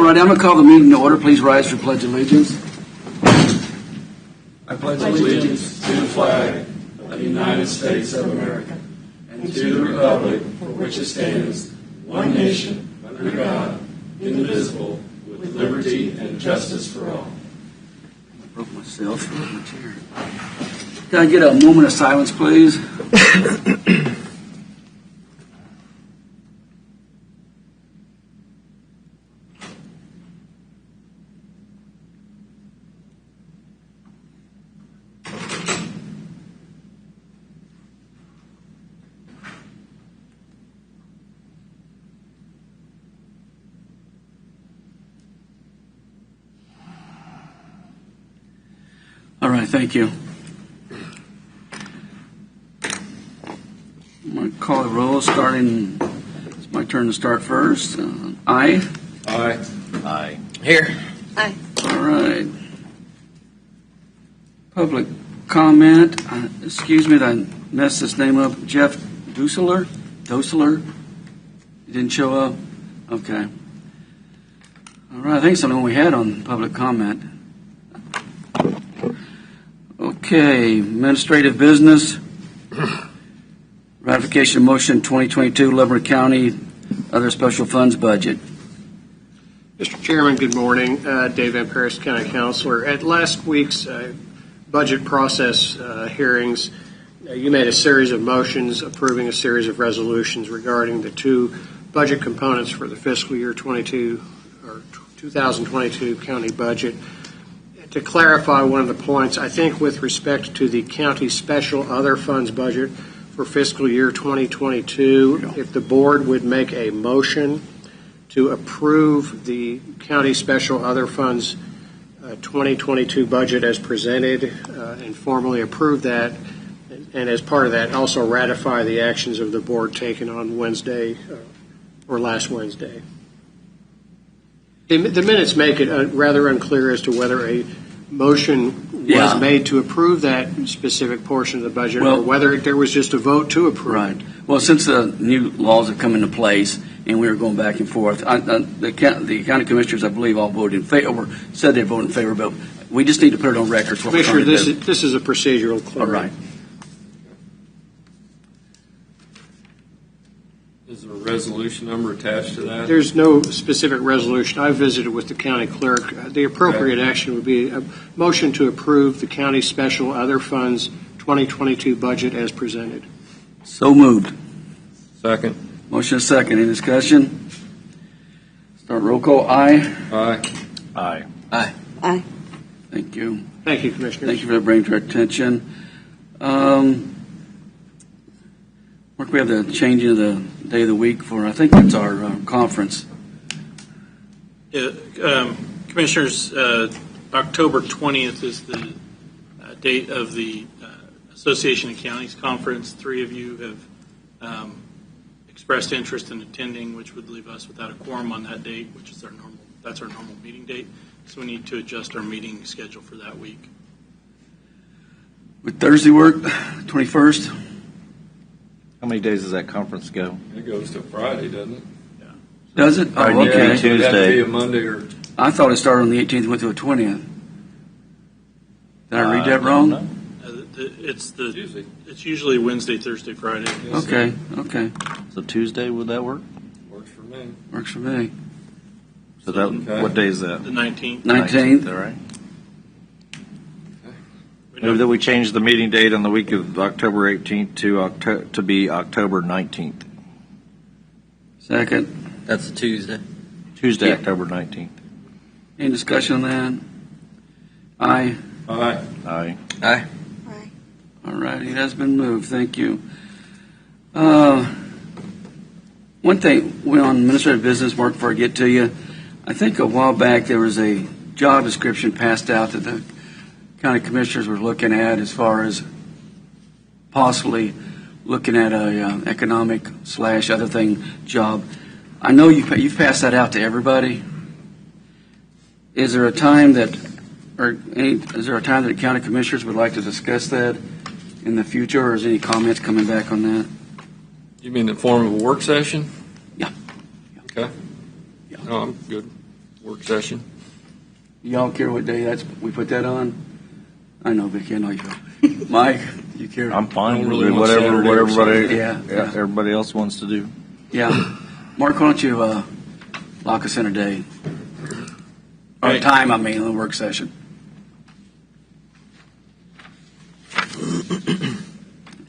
All right, I'm going to call the meeting to order. Please rise for Pledge of Allegiance. I pledge allegiance to the flag of the United States of America and to the republic for which it stands, one nation, under God, indivisible, with liberty and justice for all. I broke myself. My chair. Can I get a moment of silence, please? All right, thank you. I'm going to call the roll, starting, it's my turn to start first. Aye. Aye. Aye. Here. Aye. All right. Public comment. Excuse me that I messed this name up. Jeff Dusseler? He didn't show up? Okay. All right, I think it's the only one we had on public comment. Okay, administrative business. Ratification of motion 2022 Ledford County other special funds budget. Mr. Chairman, good morning. Dave Van Paris, County Councilor. At last week's budget process hearings, you made a series of motions approving a series of resolutions regarding the two budget components for the fiscal year 2022 county budget. To clarify one of the points, I think with respect to the county special other funds budget for fiscal year 2022, if the board would make a motion to approve the county special other funds 2022 budget as presented and formally approve that, and as part of that also ratify the actions of the board taken on Wednesday or last Wednesday. The minutes make it rather unclear as to whether a motion was made to approve that specific portion of the budget, or whether there was just a vote to approve. Right. Well, since the new laws have come into place and we were going back and forth, the county commissioners, I believe, all voted in favor, said they voted in favor, but we just need to put it on record. Commissioner, this is a procedural clearance. All right. Is there a resolution number attached to that? There's no specific resolution. I visited with the county clerk. The appropriate action would be a motion to approve the county special other funds 2022 budget as presented. So moved. Second. Motion is second. Any discussion? Start roll call. Aye. Aye. Aye. Aye. Aye. Thank you. Thank you, Commissioners. Thank you for bringing to our attention. Mark, we have the changing of the day of the week for, I think that's our conference. Yeah, Commissioners, October 20th is the date of the Association of Counties Conference. 3 of you have expressed interest in attending, which would leave us without a quorum on that date, which is that's our normal meeting date. So we need to adjust our meeting schedule for that week. Would Thursday work, 21st? How many days does that conference go? It goes to Friday, doesn't it? Yeah. Does it? Oh, Friday, okay. Tuesday. It'd have to be a Monday or... I thought it started on the 18th and went to the 20th. Did I read that wrong? No. It's usually Wednesday, Thursday, Friday. Yes, Okay, sir. okay. So Tuesday, would that work? Works for me. Works for me. So that, Okay. what day is that? The 19th. 19th. All right. We Maybe know- that we change the meeting date on the week of October 18th to be October 19th. Second. That's a Tuesday. Tuesday, Yeah. October 19th. Any discussion on that? Aye. Aye. Aye. Aye. Aye. All right, it has been moved. Thank you. One thing, we're on administrative business, Mark, before I get to you. I think a while back there was a job description passed out that the county commissioners were looking at as far as possibly looking at a economic / other thing job. I know you've passed that out to everybody. Is there a time that, the county commissioners would like to discuss that in the future, or is any comments coming back on that? You mean in the form of a work session? Yeah. Okay. Yeah. No, I'm good. work session. Y'all care what day we put that on? I know, Vicky, I know you do. Mike, you care? I'm fine Don't with really it, want whatever Saturday what or everybody, Sunday. Yeah. everybody else wants to do. Yeah. Mark, why don't you lock us in a day? Or Right. time, I mean, the work session.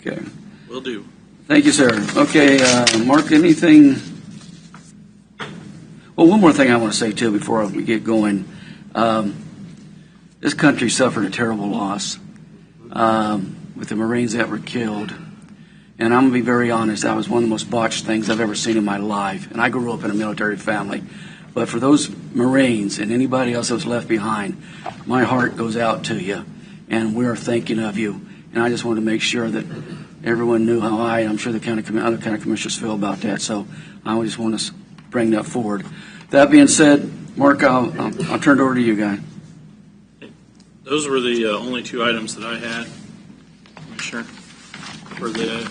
Okay. Will do. Thank you, sir. Okay, Mark, anything? Well, one more thing I want to say, too, before we get going. This country suffered a terrible loss with the Marines that were killed. And I'm going to be very honest, that was one of the most botched things I've ever seen in my life. And I grew up in a military family. But for those Marines and anybody else that was left behind, my heart goes out to you. And we're thinking of you. And I just want to make sure that everyone knew how I'm sure the other county commissioners feel about that. So I just want to bring that forward. That being said, Mark, I'll turn it over to you, guy. Those were the only two items that I had, Commissioner, for the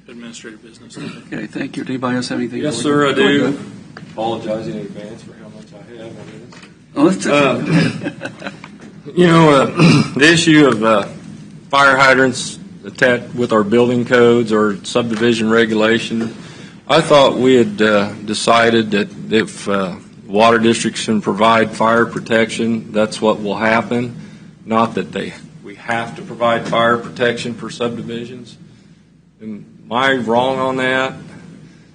administrative business. Okay, thank you. Did anybody else have anything? Yes, for sir, you? I Go do. ahead. Apologize in advance for how much I have on this. Oh, that's okay. You know, the issue of fire hydrants attached with our building codes or subdivision regulation, I thought we had decided that if water districts can provide fire protection, that's what will happen. Not that we have to provide fire protection for subdivisions. Am I wrong on that?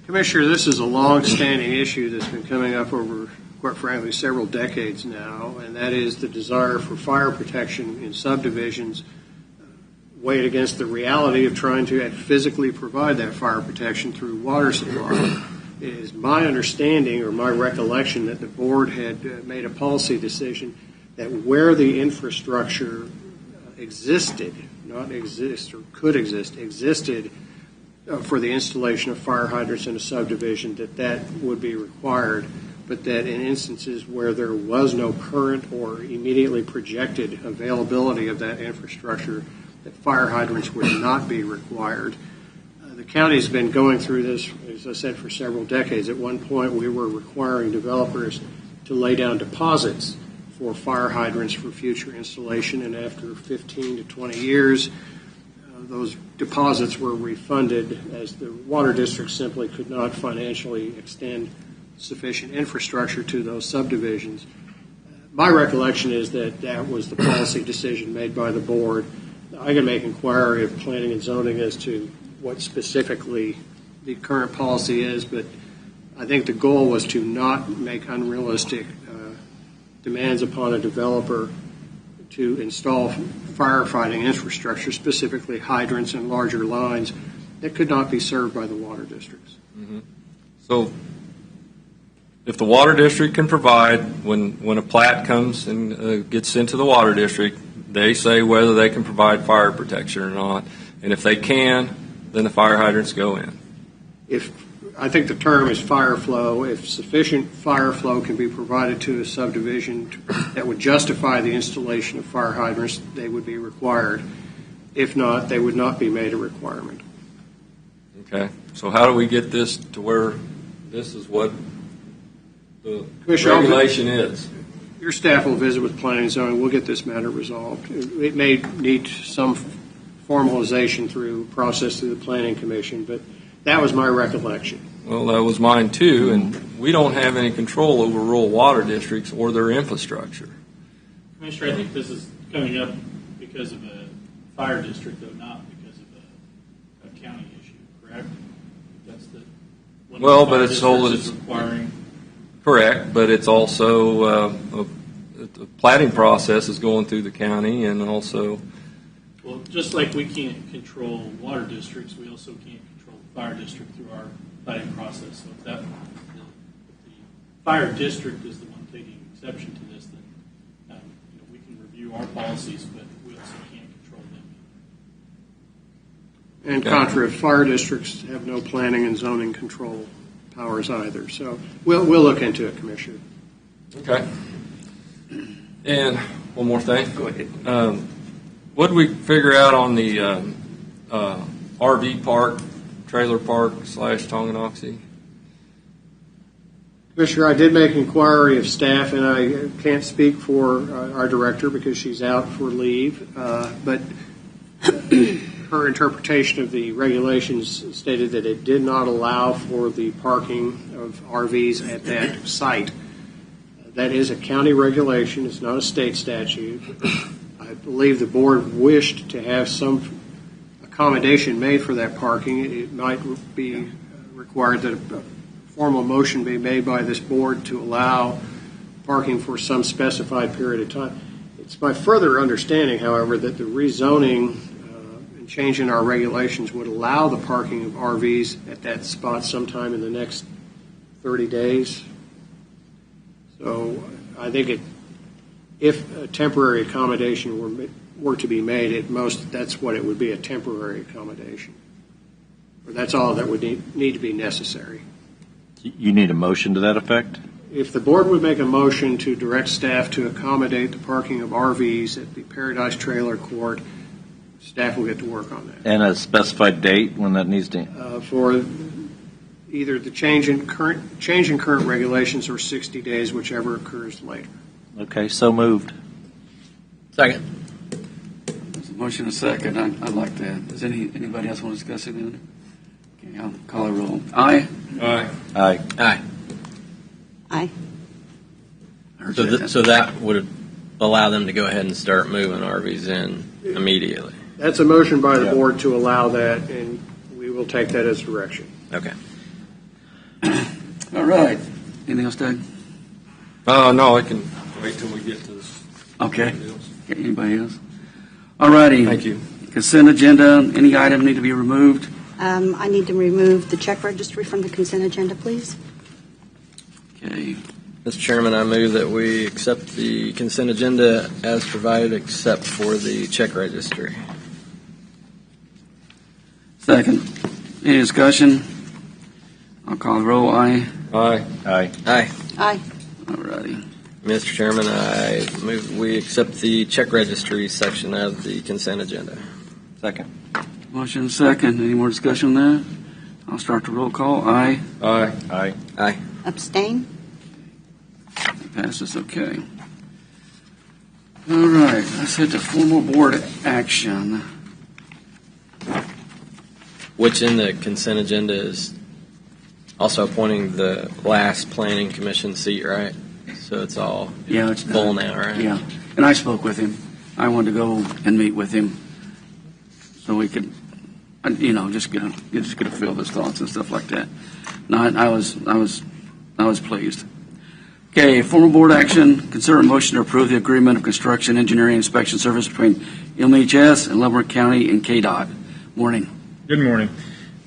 Commissioner, this is a long-standing issue that's been coming up over, quite frankly, several decades now, and that is the desire for fire protection in subdivisions weighed against the reality of trying to physically provide that fire protection through water supply. It is my understanding or my recollection that the board had made a policy decision that where the infrastructure existed, not exist or could exist, existed for the installation of fire hydrants in a subdivision, that would be required, but that in instances where there was no current or immediately projected availability of that infrastructure, that fire hydrants would not be required. The county's been going through this, as I said, for several decades. At one point, we were requiring developers to lay down deposits for fire hydrants for future installation, and after 15 to 20 years, those deposits were refunded as the water district simply could not financially extend sufficient infrastructure to those subdivisions. My recollection is that that was the policy decision made by the board. I can make inquiry of planning and zoning as to what specifically the current policy is, but I think the goal was to not make unrealistic demands upon a developer to install firefighting infrastructure, specifically hydrants and larger lines, that could not be served by the water districts. Mm-hmm. So if the water district can provide, when a plat comes and gets into the water district, they say whether they can provide fire protection or not. And if they can, then the fire hydrants go in. I think the term is fire flow. If sufficient fire flow can be provided to a subdivision that would justify the installation of fire hydrants, they would be required. If not, they would not be made a requirement. Okay. So how do we get this to where this is what the Commissioner, regulation is? Your staff will visit with planning and zoning. We'll get this matter resolved. It may need some formalization through the planning commission, but that was my recollection. Well, that was mine too, and we don't have any control over rural water districts or their infrastructure. Commissioner, I think this is coming up because of a fire district, though not because of a county issue, correct? That's the one. Well, of the but fire it's all districts is requiring. Correct, but it's also the platting process is going through the county, and also. Well, just like we can't control water districts, we also can't control the fire district through our planning process. So if the fire district is the one taking exception to this, then we can review our policies, but we also can't control them. And contrary, fire districts have no planning and zoning control powers either. So we'll look into it, Commissioner. Okay. And one more thing. Go ahead. What did we figure out on the RV park, trailer park / Tonganoxie? Commissioner, I did make inquiry of staff, and I can't speak for our director because she's out for leave, but her interpretation of the regulations stated that it did not allow for the parking of RVs at that site. That is a county regulation. It's not a state statute. I believe the board wished to have some accommodation made for that parking. It might be required that a formal motion be made by this board to allow parking for some specified period of time. It's my further understanding, however, that the rezoning and change in our regulations would allow the parking of RVs at that spot sometime in the next 30 days. So I think if a temporary accommodation were to be made, at most that's what it would be, a temporary accommodation. Or that's all that would need to be necessary. You need a motion to that effect? If the board would make a motion to direct staff to accommodate the parking of RVs at the Paradise Trailer Court, staff will get to work on that. And a specified date when that needs to... For either the change in current regulations or 60 days, whichever occurs later. Okay, so moved. Second. There's a motion and a second. I'd like that. Does anybody else want to discuss it then? Okay, I'll call a roll. Aye? Aye. Aye. Aye. Aye. So that would allow them to go ahead and start moving RVs in immediately. That's a motion by the board to allow that, and we will take that as direction. Okay. All right. Anything else, Doug? No, I can wait till we get to this. Okay. Anybody else? All righty. Thank you. Consent agenda. Any item need to be removed? I need to remove the check registry from the consent agenda, please. Okay. Mr. Chairman, I move that we accept the consent agenda as provided except for the check registry. Second. Any discussion? I'll call the roll. Aye. Aye. Aye. Aye. Aye. All righty. Mr. Chairman, I move we accept the check registry section of the consent agenda. Second. Motion and second. Any more discussion on that? I'll start the roll call. Aye. Aye. Aye. Aye. Abstain? Passes. Okay. All right. Let's hit the formal board action. Which in the consent agenda is also appointing the last planning commission seat, right? So it's all Yeah, it's full done. now, right? Yeah. And I spoke with him. I wanted to go and meet with him so we could, just get a feel of his thoughts and stuff like that. No, I was pleased. Okay, formal board action. Consider a motion to approve the agreement of construction, engineering, inspection service between MHS and Leavenworth County and Kdot. Morning. Good morning.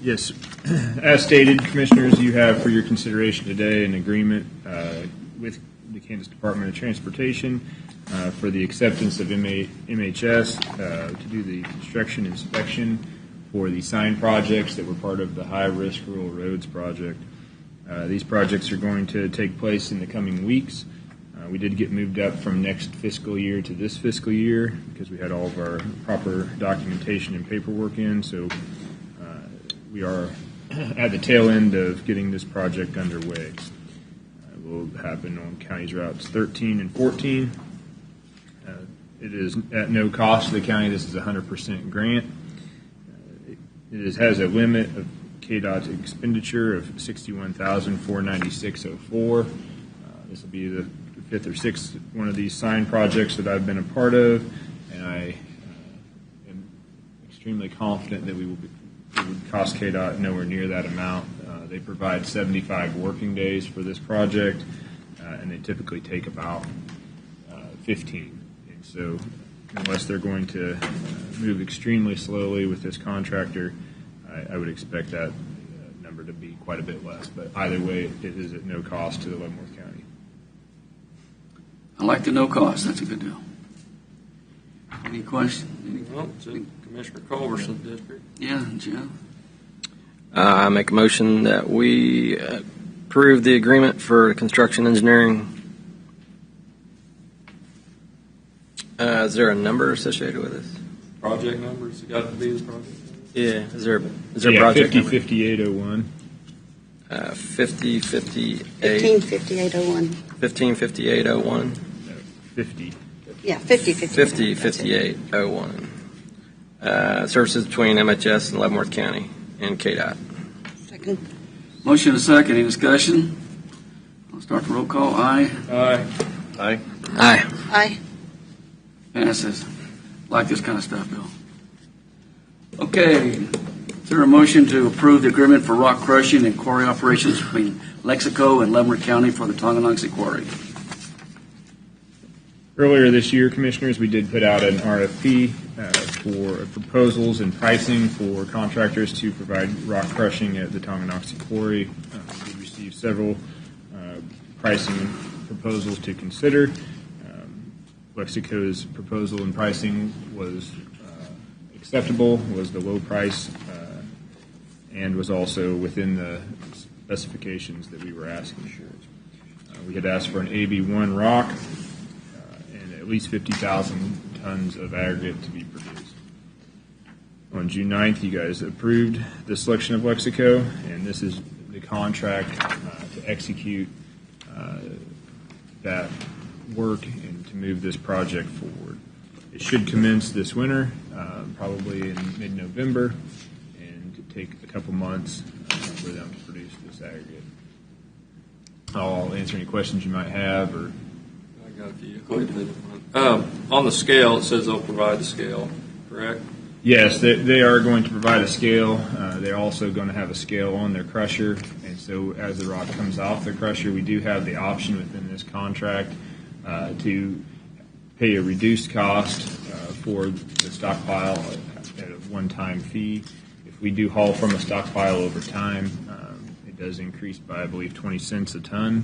Yes, as stated, Commissioners, you have for your consideration today an agreement with the Kansas Department of Transportation for the acceptance of MHS to do the construction inspection for the sign projects that were part of the high-risk rural roads project. These projects are going to take place in the coming weeks. We did get moved up from next fiscal year to this fiscal year because we had all of our proper documentation and paperwork in, so we are at the tail end of getting this project underway. It will happen on counties routes 13 and 14. It is at no cost to the county. This is a 100% grant. It has a limit of Kdot's expenditure of $61,496.04. This will be the fifth or sixth one of these sign projects that I've been a part of, and I am extremely confident that it would cost Kdot nowhere near that amount. They provide 75 working days for this project, and they typically take about 15. And so unless they're going to move extremely slowly with this contractor, I would expect that number to be quite a bit less. But either way, it is at no cost to the Leavenworth County. I like the no cost. That's a good deal. Any questions? Well, it's in Commissioner Culberson district. Yeah, Jeff. I make a motion that we approve the agreement for construction engineering. Is there a number associated with this? Project numbers, it got to be the project. Yeah. Is there a Yeah, project number? 505801. 155801. 155801. 50. Yeah, 505801. Services between MHS and Leavenworth County and Kdot. Second. Motion and second. Any discussion? I'll start the roll call. Aye. Aye. Aye. Aye. Aye. Passes. Like this kind of stuff, Bill. Okay. Is there a motion to approve the agreement for rock crushing and quarry operations between Lexico and Leavenworth County for the Tonganoxie Quarry? Earlier this year, Commissioners, we did put out an RFP for proposals and pricing for contractors to provide rock crushing at the Tonganoxie Quarry. We received several pricing proposals to consider. Lexico's proposal and pricing was acceptable, was the low price, and was also within the specifications that we were asking for. We had asked for an AB1 rock and at least 50,000 tons of aggregate to be produced. On June 9th, you guys approved the selection of Lexico, and this is the contract to execute that work and to move this project forward. It should commence this winter, probably in mid-November, and take a couple months for them to produce this aggregate. I'll answer any questions you might have. Or I got a few. On the scale, it says they'll provide the scale, correct? Yes, they are going to provide a scale. They're also going to have a scale on their crusher, and so as the rock comes off the crusher, we do have the option within this contract to pay a reduced cost for the stockpile at a one-time fee. If we do haul from a stockpile over time, it does increase by, I believe, 20 cents a ton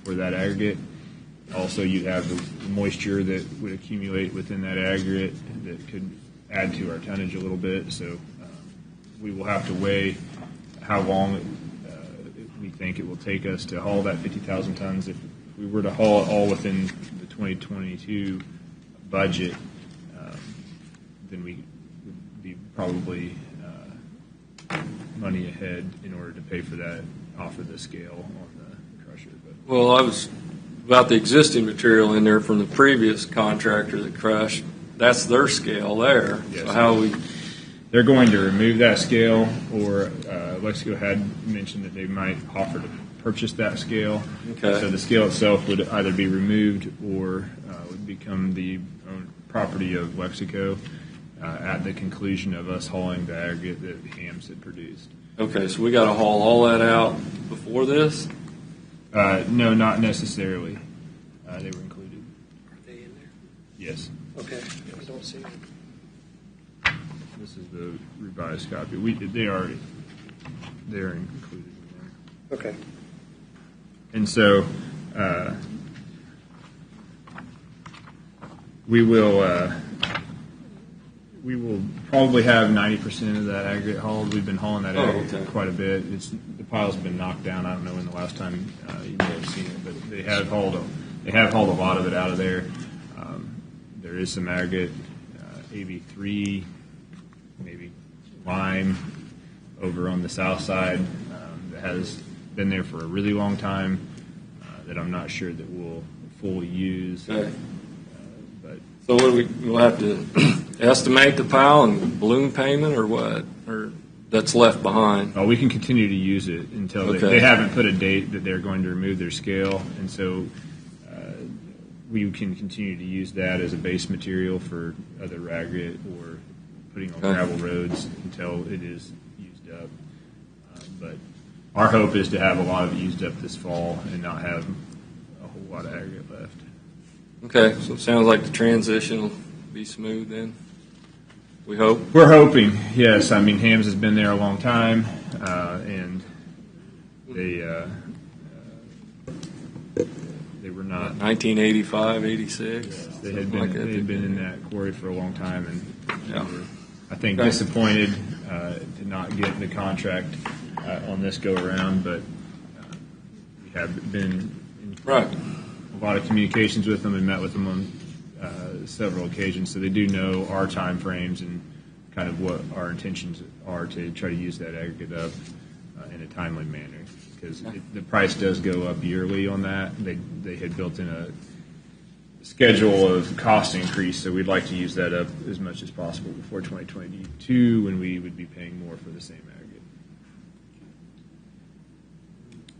for that aggregate. Also, you have the moisture that would accumulate within that aggregate that could add to our tonnage a little bit. So we will have to weigh how long we think it will take us to haul that 50,000 tons. If we were to haul it all within the 2022 budget, then we would be probably money ahead in order to pay for that off of the scale on the crusher. But Well, I was about the existing material in there from the previous contractor that crushed. That's their scale there. Yes. So how we, they're going to remove that scale, or Lexico had mentioned that they might offer to purchase that scale. Okay. So the scale itself would either be removed or would become the property of Lexico at the conclusion of us hauling the aggregate that Hams had produced. okay, so we got to haul all that out before this? No, not necessarily. They were included. Are they in there? Yes. Okay, I don't see them. This is the revised copy. They're included in there. Okay. And so we will probably have 90% of that aggregate hauled. We've been hauling that aggregate okay. quite a bit. The pile's been knocked down. I don't know when the last time you may have seen it, but they have hauled a lot of it out of there. There is some aggregate, AB3, maybe lime, over on the south side that has been there for a really long time that I'm not sure that we'll fully use. Okay. But So what do we'll have to estimate the pile and balloon payment or what? Or that's left behind? we can continue to use it until Okay. they haven't put a date that they're going to remove their scale, and so we can continue to use that as a base material for other aggregate or putting on Okay. gravel roads until it is used up. But our hope is to have a lot of it used up this fall and not have a whole lot of aggregate left. Okay, so it sounds like the transition will be smooth then, we hope. We're hoping, yes. I mean, Hams has been there a long time, and they were not. 1985, 86? They had something like that. been in that quarry for a long time, and Yeah. we were, I think, Okay. disappointed to not get the contract on this go around. But we have been in Right. a lot of communications with them and met with them on several occasions, so they do know our time frames and kind of what our intentions are to try to use that aggregate up in a timely manner, because the price does go up yearly on that. They had built in a schedule of cost increase, so we'd like to use that up as much as possible before 2022, when we would be paying more for the same aggregate.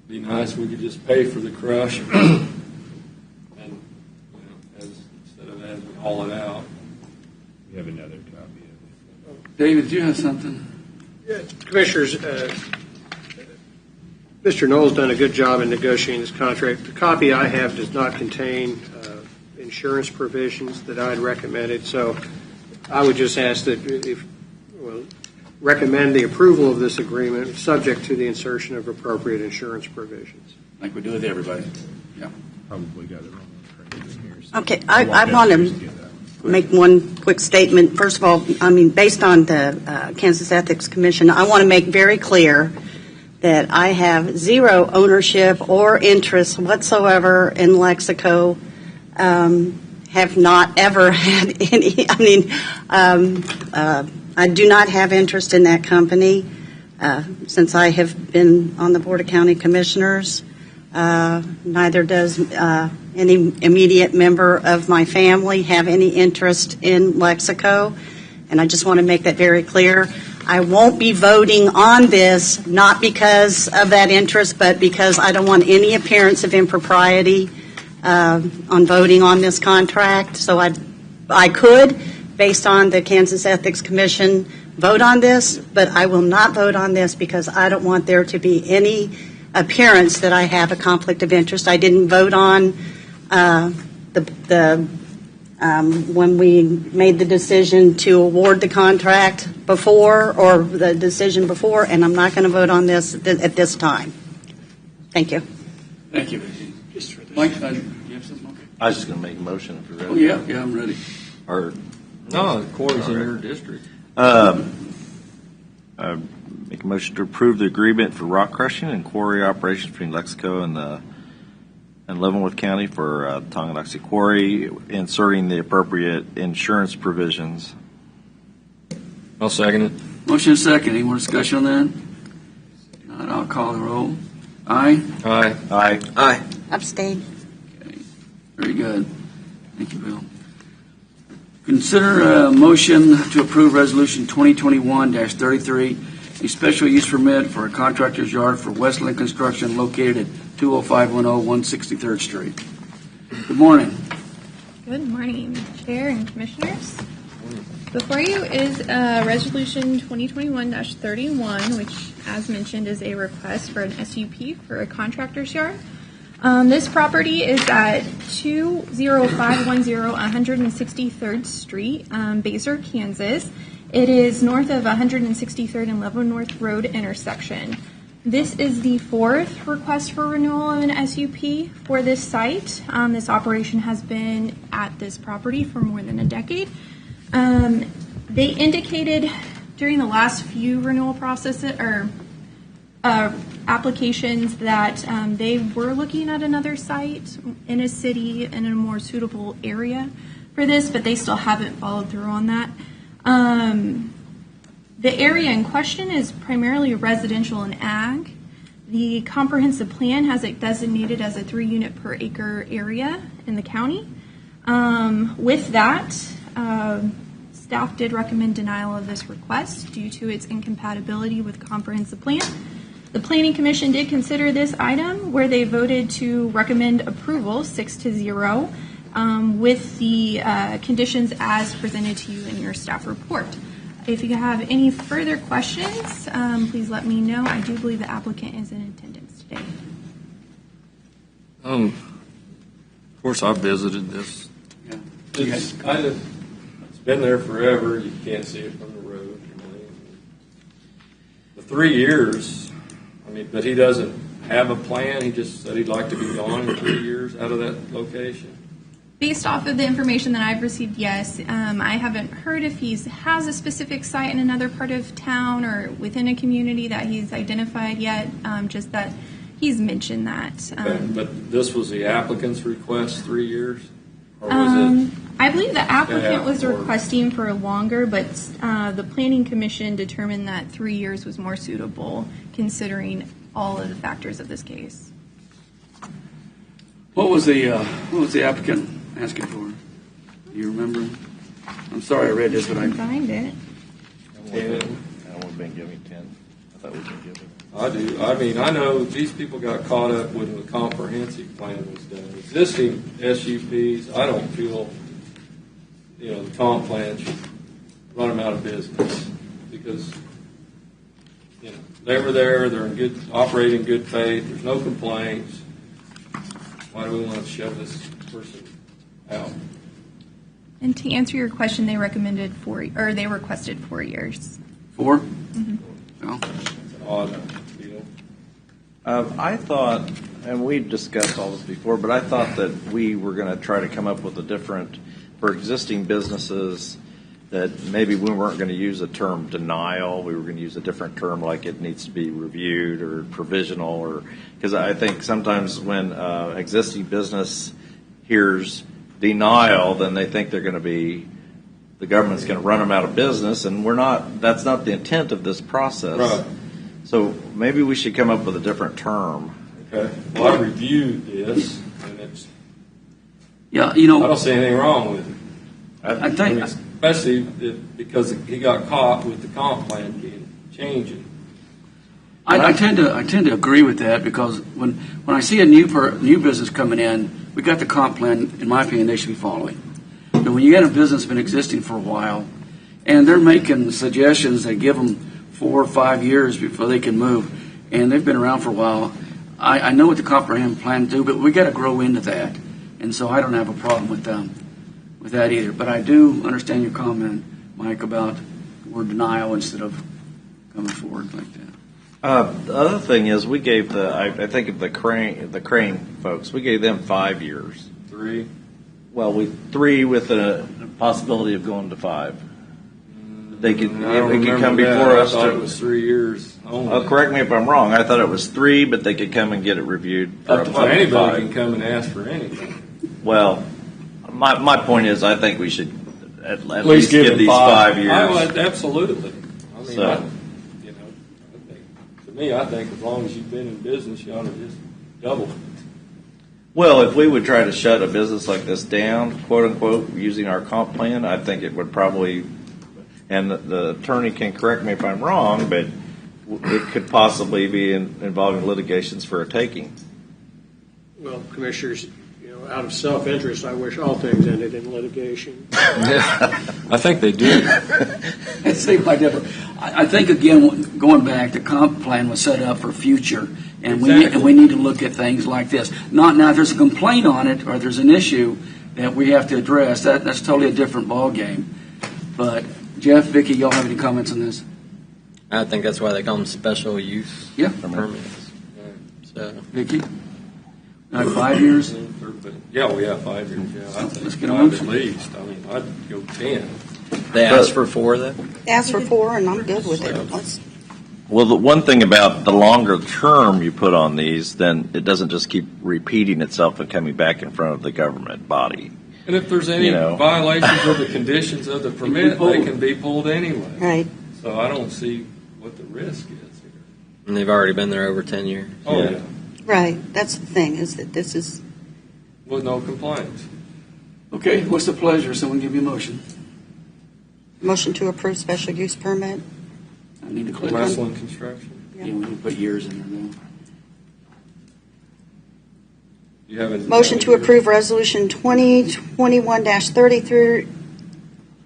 Be nice if we could just pay for the crush and, instead of having to haul it out. We have another copy of it. David, do you have something? Commissioners, Mr. Knoll's done a good job in negotiating this contract. The copy I have does not contain insurance provisions that I'd recommended, so I would just ask that recommend the approval of this agreement subject to the insertion of appropriate insurance provisions. Like we do with everybody. Yeah. Probably got it wrong in here. So Okay, I want to make one quick statement. First of all, I mean, based on the Kansas Ethics Commission, I want to make very clear that I have zero ownership or interest whatsoever in Lexico. Have not ever had any. I mean, I do not have interest in that company since I have been on the Board of County Commissioners. Neither does any immediate member of my family have any interest in Lexico, and I just want to make that very clear. I won't be voting on this, not because of that interest, but because I don't want any appearance of impropriety on voting on this contract. So I could, based on the Kansas Ethics Commission, vote on this, but I will not vote on this because I don't want there to be any appearance that I have a conflict of interest. I didn't vote on when we made the decision to award the contract before, or the decision before, and I'm not going to vote on this at this time. Thank you. Thank you. Mike, you have something? Okay. I was just going to make a motion if you're ready. Oh, yeah, I'm ready. Or No, Corey's in your district. make a motion to approve the agreement for rock crushing and quarry operations between Lexico and Leavenworth County for Tonganoxie Quarry, inserting the appropriate insurance provisions. I'll second it. Motion and second. Any more discussion on that? Not, I'll call the roll. Aye? Aye. Aye. Aye. Abstain. Okay. Very good. Thank you, Bill. Consider a motion to approve Resolution 2021-33, a special use permit for a contractor's yard for Westland Construction located at 20510 163rd Street. Good morning. Good morning, Chair and Commissioners. Before you is Resolution 2021-31, which, as mentioned, is a request for an SUP for a contractor's yard. This property is at 20510 163rd Street, Basel, Kansas. It is north of 163rd and Leavenworth Road intersection. This is the fourth request for renewal of an SUP for this site. This operation has been at this property for more than a decade. They indicated during the last few renewal processes or applications that they were looking at another site in a city in a more suitable area for this, but they still haven't followed through on that. The area in question is primarily residential and ag. The comprehensive plan has it designated as a 3-unit per acre area in the county. With that, staff did recommend denial of this request due to its incompatibility with the comprehensive plan. The Planning Commission did consider this item where they voted to recommend approval 6-0 with the conditions as presented to you in your staff report. If you have any further questions, please let me know. I do believe the applicant is in attendance today. Of course, I've visited this. Yeah. It's kind of, it's been there forever. You can't see it from the road. The 3 years, but he doesn't have a plan. He just said he'd like to be gone in 3 years out of that location. Based off of the information that I've received, yes. I haven't heard if he has a specific site in another part of town or within a community that he's identified yet, just that he's mentioned that. But this was the applicant's request, 3 years? Or was it? I believe the applicant was or- requesting for longer, but the Planning Commission determined that 3 years was more suitable, considering all of the factors of this case. What was the applicant asking for? Do you remember? I'm sorry I read this, but I can find it. I would have been giving 10. I thought we were giving. I do. I mean, I know these people got caught up when the comprehensive plan was done. Existing SUPs, I don't feel, the comp plan should run them out of business because, they were there, they're in operating good faith, there's no complaints. Why do we want to shove this person out? And to answer your question, they requested 4 years. 4? It's Well, an odd deal. I thought, and we discussed all this before, but I thought that we were going to try to come up with a different, for existing businesses, that maybe we weren't going to use the term denial. We were going to use a different term like it needs to be reviewed or provisional, or because I think sometimes when existing business hears denial, then they think they're going to be, the government's going to run them out of business, and we're not. That's not the intent of this process. Right. So maybe we should come up with a different term. Okay. Well, I reviewed this, and it's. yeah, I don't see anything wrong with it. I think. Especially because he got caught with the comp plan changing. I tend to agree with that because when I see a new business coming in, we got the comp plan. In my opinion, they should be following. But when you get a business been existing for a while, and they're making suggestions that give them 4 or 5 years before they can move, and they've been around for a while, I know what the comprehensive plan do, but we got to grow into that, and so I don't have a problem with that either. But I do understand your comment, Mike, about the word denial instead of coming forward like that. The other thing is we gave I think of the crane folks, we gave them 5 years. 3. Well, 3 with a possibility of going to 5. They could come before us. I thought it was 3 years only. Correct me if I'm wrong. I thought it was 3, but they could come and get it reviewed for up to 5. Anybody can come and ask for anything. Well, my point is, I think we should at least give these 5 years. I would, absolutely. I mean, So. I think as long as you've been in business, you ought to just double it. Well, if we would try to shut a business like this down, quote unquote, using our comp plan, I think it would probably, and the attorney can correct me if I'm wrong, but it could possibly be involving litigations for a taking. Well, Commissioners, out of self-interest, I wish all things ended in litigation. I think they do. It's like that. I think again, going back, the comp plan was set up for future, and we need to look at things like this. Not now, if there's a complaint on it or there's an issue that we have to address. That's totally a different ball game. But Jeff, Vicki, y'all have any comments on this? I think that's why they call them special use permits. So, Vicki, 5 years. Yeah, we have 5 years. Yeah, I think Let's get 5 on. at least. I mean, I'd go 10. they asked for 4 though. Ask for 4, and I'm good with it. Well, the one thing about the longer term you put on these, then it doesn't just keep repeating itself and coming back in front of the government body. And if there's any violations of the conditions of the permit, they can be pulled anyway. Right. So I don't see what the risk is here. And they've already been there over 10 years. Oh, yeah. Right. That's the thing, is that this is. With no complaints. Okay, what's the pleasure? Someone give me a motion. Motion to approve special use permit. I need to click on. Westland construction. Yeah, we need to put years in there now. You haven't. Motion to approve resolution 2021-30 through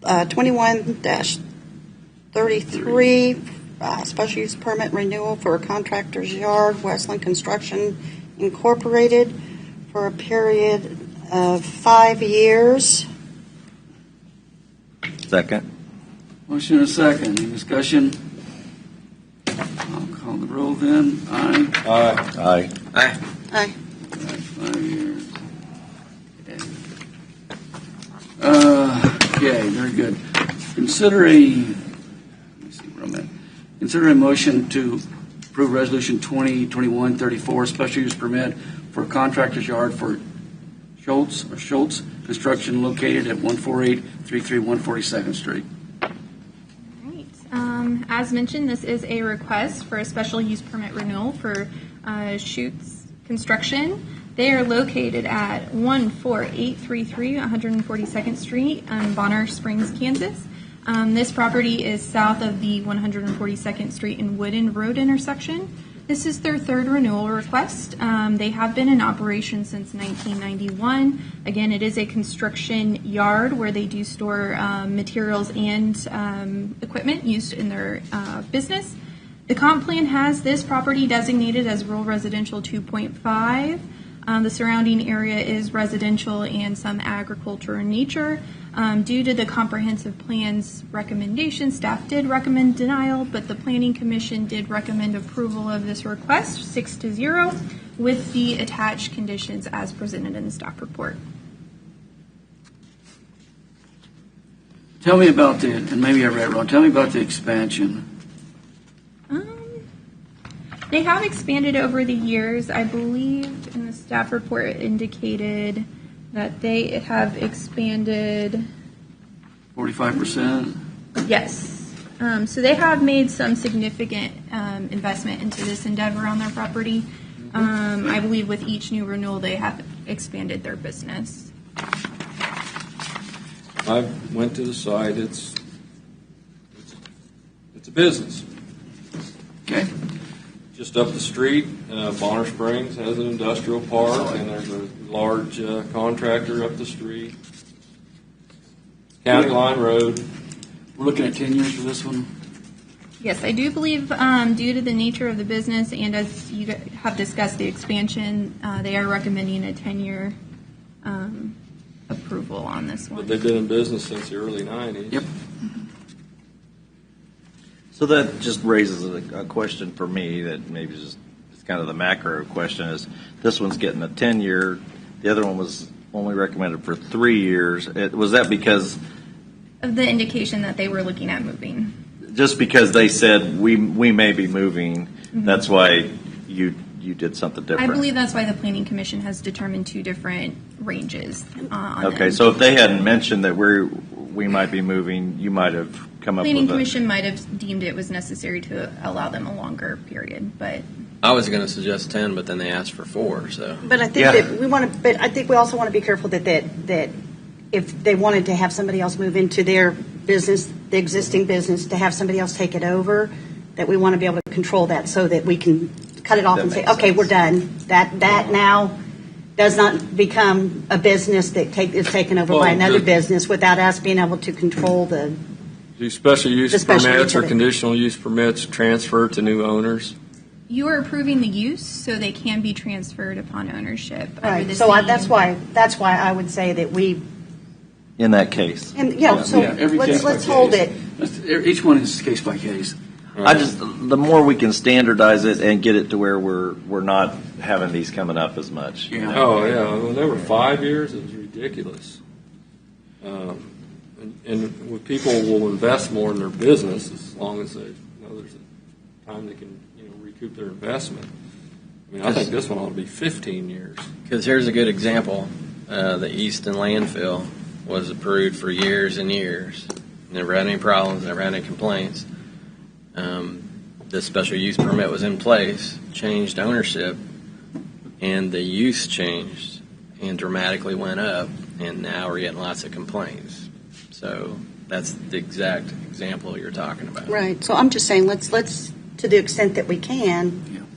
21-33, special use permit renewal for Contractor's Yard, Westland Construction Incorporated, for a period of 5 years. Second. Motion and a second. Any discussion? I'll call the roll then. Aye. Aye. Aye. Aye. 5 years. Okay, very good. Consider a motion to approve resolution 2021-34, special use permit for Contractor's Yard for Schultz Construction located at 14833 142nd Street. Right. As mentioned, this is a request for a special use permit renewal for Schultz Construction. They are located at 14833 142nd Street in Bonner Springs, Kansas. This property is south of the 142nd Street and Wooden Road intersection. This is their third renewal request. They have been in operation since 1991. Again, it is a construction yard where they do store materials and equipment used in their business. The comp plan has this property designated as rural residential 2.5. The surrounding area is residential and some agriculture in nature. Due to the comprehensive plan's recommendation, staff did recommend denial, but the Planning Commission did recommend approval of this request 6-0 with the attached conditions as presented in the staff report. Tell me about and maybe I read it wrong, tell me about the expansion. They have expanded over the years. I believe in the staff report it indicated that they have expanded 45%? Yes. So they have made some significant investment into this endeavor on their property. I believe with each new renewal they have expanded their business. I went to the site. It's a business. Okay. Just up the street, Bonner Springs has an industrial park, and there's a large contractor up the street. County Line Road. We're looking at 10 years for this one? Yes, I do believe due to the nature of the business and as you have discussed the expansion, they are recommending a 10-year approval on this one. But they've been in business since the early 90s. Yep. So that just raises a question for me that maybe just it's kind of the macro question is this one's getting a 10-year, the other one was only recommended for 3 years. Was that because of the indication that they were looking at moving? Just because they said we may be moving, that's why you did something different? I believe that's why the Planning Commission has determined two different ranges. Okay, so if they hadn't mentioned that we might be moving, you might have come up with Planning Commission might have deemed it was necessary to allow them a longer period, but I was going to suggest 10, but then they asked for 4. So, But I think that we want to. But I think we also want to be careful that if they wanted to have somebody else move into their business, the existing business, to have somebody else take it over, that we want to be able to control that so that we can cut it off and say, okay, we're done. That now does not become a business that is taken over by another business without us being able to control the. Do special use permits or conditional use permits transfer to new owners? You are approving the use, so they can be transferred upon ownership. Right. So that's why I would say that we. in that case. And let's hold it. Each one is case by case. I just the more we can standardize it and get it to where we're not having these coming up as much. Yeah. Oh yeah, when they were 5 years, it was ridiculous. And when people will invest more in their business as long as they know there's a time they can recoup their investment. I mean, I think this one ought to be 15 years. because here's a good example: the Easton landfill was approved for years and years. Never had any problems. Never had any complaints. The special use permit was in place, changed ownership, and the use changed and dramatically went up, and now we're getting lots of complaints. So that's the exact example you're talking about. Right. So I'm just saying, let's to the extent that we can.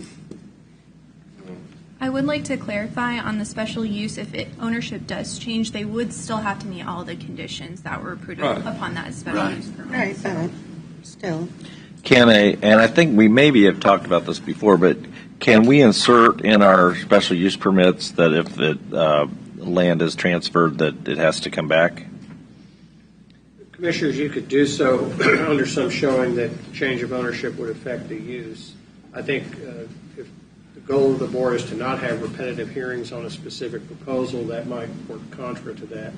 I would like to clarify on the special use, if ownership does change, they would still have to meet all the conditions that were approved upon that special use permit. Right. But still. And I think we maybe have talked about this before, but can we insert in our special use permits that if the land is transferred, that it has to come back? Commissioners, you could do so under some showing that change of ownership would affect the use. I think if the goal of the board is to not have repetitive hearings on a specific proposal, that might work contra to that.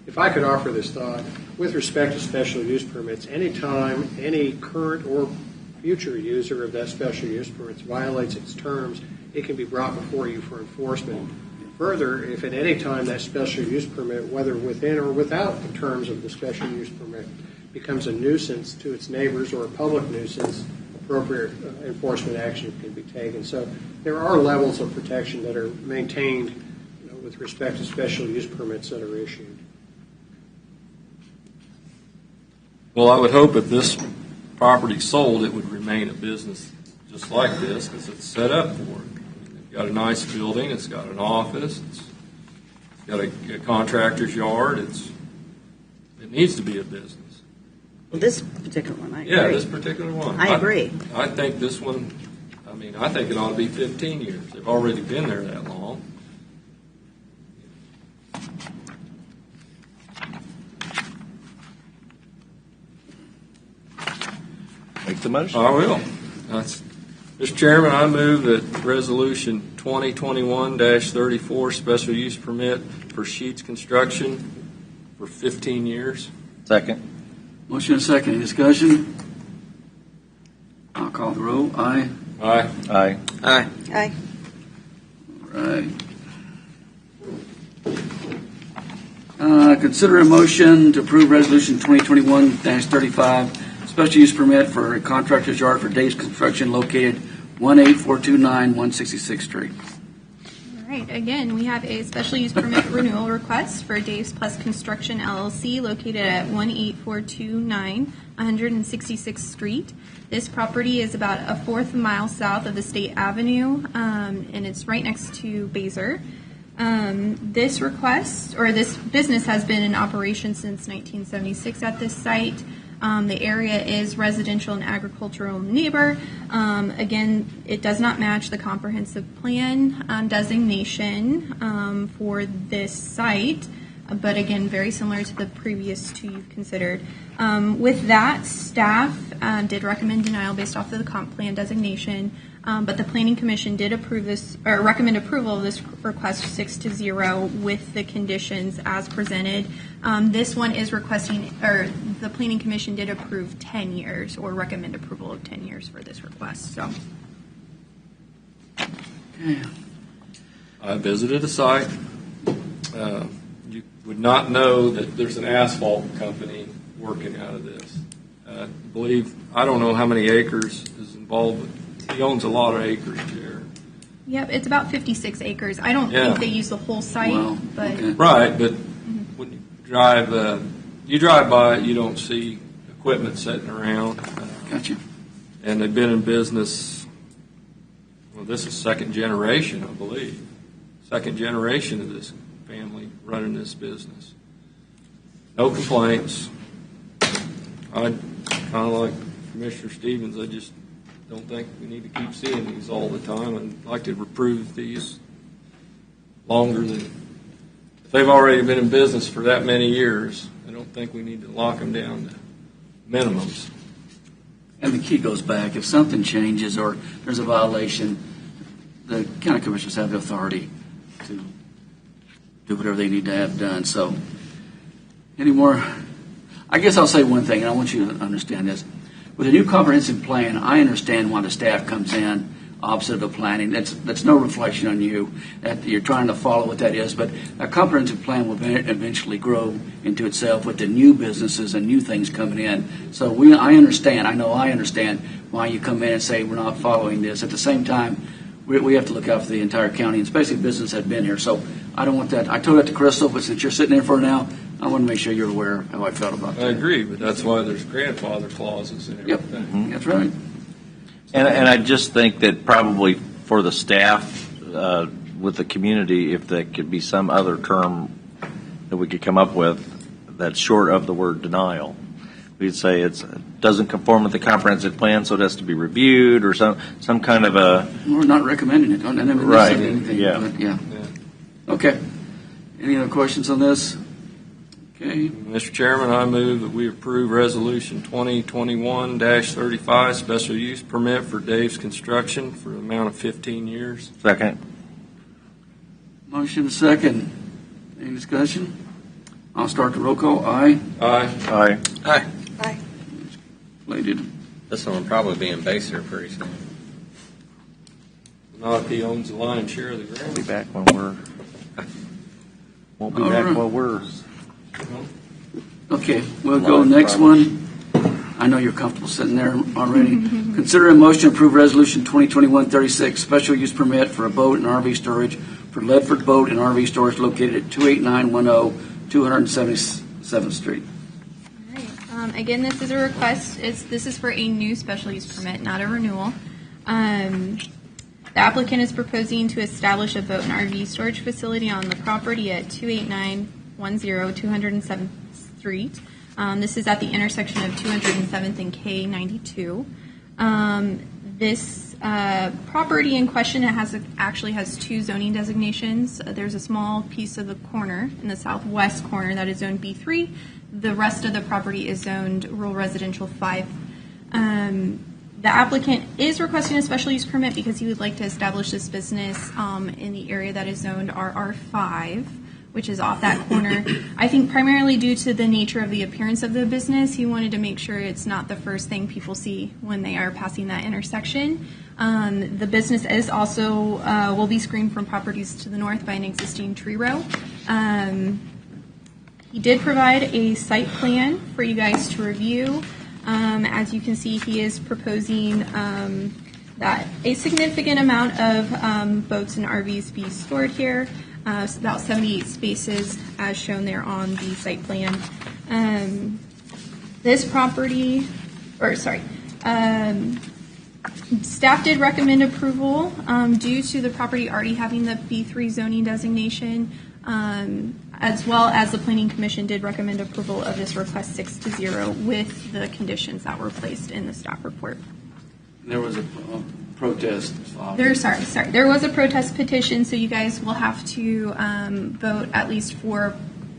If I could offer this thought, with respect to special use permits, anytime any current or future user of that special use permit violates its terms, it can be brought before you for enforcement. Further, if at any time that special use permit, whether within or without the terms of the special use permit, becomes a nuisance to its neighbors or a public nuisance, appropriate enforcement action can be taken. So there are levels of protection that are maintained, with respect to special use permits that are issued. Well, I would hope if this property sold, it would remain a business just like this because it's set up for it. It's got a nice building. It's got an office. It's got a contractor's yard. It needs to be a business. Well, this particular one, I agree. Yeah, this particular one. I agree. I think this one, I think it ought to be 15 years. They've already been there that long. Make the motion. I will. Mr. Chairman, I move that Resolution 2021-34, special use permit for Sheets Construction for 15 years. Second. Motion and second. Any discussion? I'll call the roll. Aye. Aye. Aye. Aye. Aye. Right. Consider a motion to approve Resolution 2021-35, special use permit for a contractor's yard for Dave's Construction located 18429 166th Street. All right, again, we have a special use permit renewal request for Dave's Plus Construction LLC located at 18429 166th Street. This property is about a fourth mile south of the State Avenue, and it's right next to Baser. This business has been in operation since 1976 at this site. The area is residential and agricultural neighbor. Again, it does not match the comprehensive plan designation for this site, but again, very similar to the previous two you've considered. With that, staff did recommend denial based off of the comp plan designation, but the Planning Commission did approve this, or recommend approval of this request 6-0 with the conditions as presented. This one is requesting, or the Planning Commission did approve 10 years, or recommend approval of 10 years for this request. So, I visited a site. You would not know that there's an asphalt company working out of this. I don't know how many acres is involved, but he owns a lot of acreage there. yep, it's about 56 acres. I don't think they use the whole site, Wow, but okay. Right, but when you drive by it, you don't see equipment sitting around. Gotcha. And they've been in business, well, this is second generation, I believe. Second generation of this family running this business. No complaints. I kind of like Commissioner Stevens, I just don't think we need to keep seeing these all the time. I'd like to approve these longer than, if they've already been in business for that many years, I don't think we need to lock them down to minimums. And the key goes back, if something changes or there's a violation, the county commissioners have the authority to do whatever they need to have done. So, any more? I guess I'll say one thing, and I want you to understand this. With a new comprehensive plan, I understand why the staff comes in opposite of the planning. That's no reflection on you, that you're trying to follow what that is, but a comprehensive plan will eventually grow into itself with the new businesses and new things coming in. So I understand why you come in and say we're not following this. At the same time, we have to look out for the entire county, and especially business that had been here. So I don't want that. I told that to Crystal, but since you're sitting there for now, I want to make sure you're aware of how I felt about that. I agree, but that's why there's grandfather clauses and Yep, everything. that's right. And I just think that probably for the staff, with the community, if there could be some other term that we could come up with that's short of the word denial. We'd say it doesn't conform with the comprehensive plan, so it has to be reviewed, or some kind of a... We're not recommending it. I never Right, said anything. yeah. But yeah. Okay. Any other questions on this? Okay. Mr. Chairman, I move that we approve Resolution 2021-35, special use permit for Dave's Construction for an amount of 15 years. Second. Motion second. Any discussion? I'll start the roll call. Aye. Aye. Aye. Aye. Aye. Slated. This one will probably be in Baser pretty soon. Not if he owns the lion's share of the We'll ground. be back when we're. Won't be All back right. while we're. Okay, we'll go next one. I know you're comfortable sitting there already. Consider a motion to approve Resolution 2021-36, special use permit for a boat and RV storage for Ledford Boat and RV Storage located at 28910 277th Street. All right. Again, this is a request. This is for a new special use permit, not a renewal. The applicant is proposing to establish a boat and RV storage facility on the property at 28910 207th Street. This is at the intersection of 207th and K92. This property in question actually has two zoning designations. There's a small piece of the corner in the southwest corner that is zoned B3. The rest of the property is zoned rural residential 5. The applicant is requesting a special use permit because he would like to establish this business in the area that is zoned RR5, which is off that corner. I think primarily due to the nature of the appearance of the business, he wanted to make sure it's not the first thing people see when they are passing that intersection. The business is also will be screened from properties to the north by an existing tree row. He did provide a site plan for you guys to review. As you can see, he is proposing that a significant amount of boats and RVs be stored here. It's about 78 spaces as shown there on the site plan. This property, staff did recommend approval due to the property already having the B3 zoning designation, as well as the Planning Commission did recommend approval of this request 6-0 with the conditions that were placed in the staff report. There was a protest filed. There was a protest petition, so you guys will have to vote at least for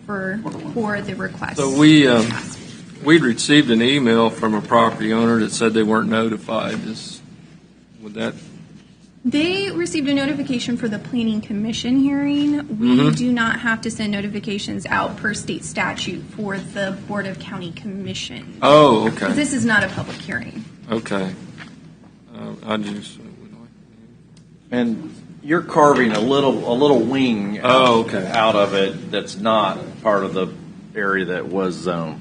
the request. So we'd received an email from a property owner that said they weren't notified. Would that? They received a notification for the Planning Commission hearing. We do not have to send notifications out per state statute for the Board of County Commission. Oh, okay. This is not a public hearing. Okay. I just. And you're carving a little wing out of it that's not part of the area that was zoned.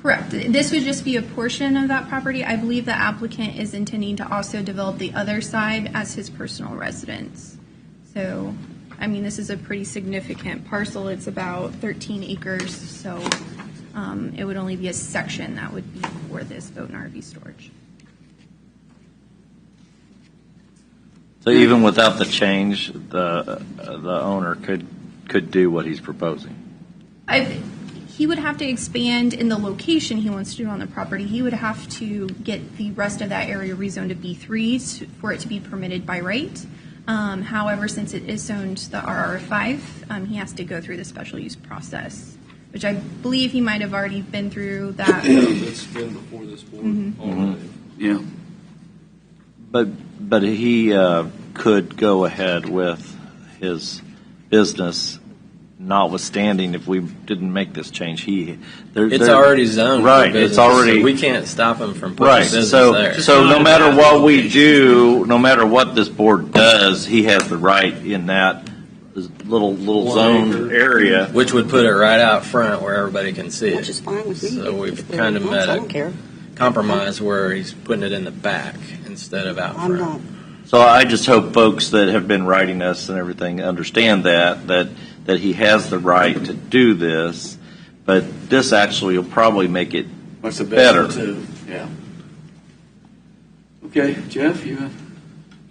Correct. This would just be a portion of that property. I believe the applicant is intending to also develop the other side as his personal residence. So, I mean, this is a pretty significant parcel. It's about 13 acres, so it would only be a section that would be for this boat and RV storage. So even without the change, the owner could do what he's proposing. He would have to expand in the location he wants to do on the property. He would have to get the rest of that area rezoned to B3 for it to be permitted by right. However, since it is zoned the RR5, he has to go through the special use process, which I believe he might have already been through that. It's been before this board already. Yeah. But he could go ahead with his business, notwithstanding if we didn't make this change. It's already zoned. Right. For business, It's already. So we can't stop him from putting business there. So no matter what we do, no matter what this board does, he has the right in that little zoned area. Which would put it right out front where everybody can see Which it. is fine with me. So we've If they're kind of not, met I a don't care. compromise where he's putting it in the back instead of out I'm front. not. So I just hope folks that have been writing us and everything understand that he has the right to do this, but this actually will probably make it What's the better. best too? Yeah. Okay, Jeff, you have.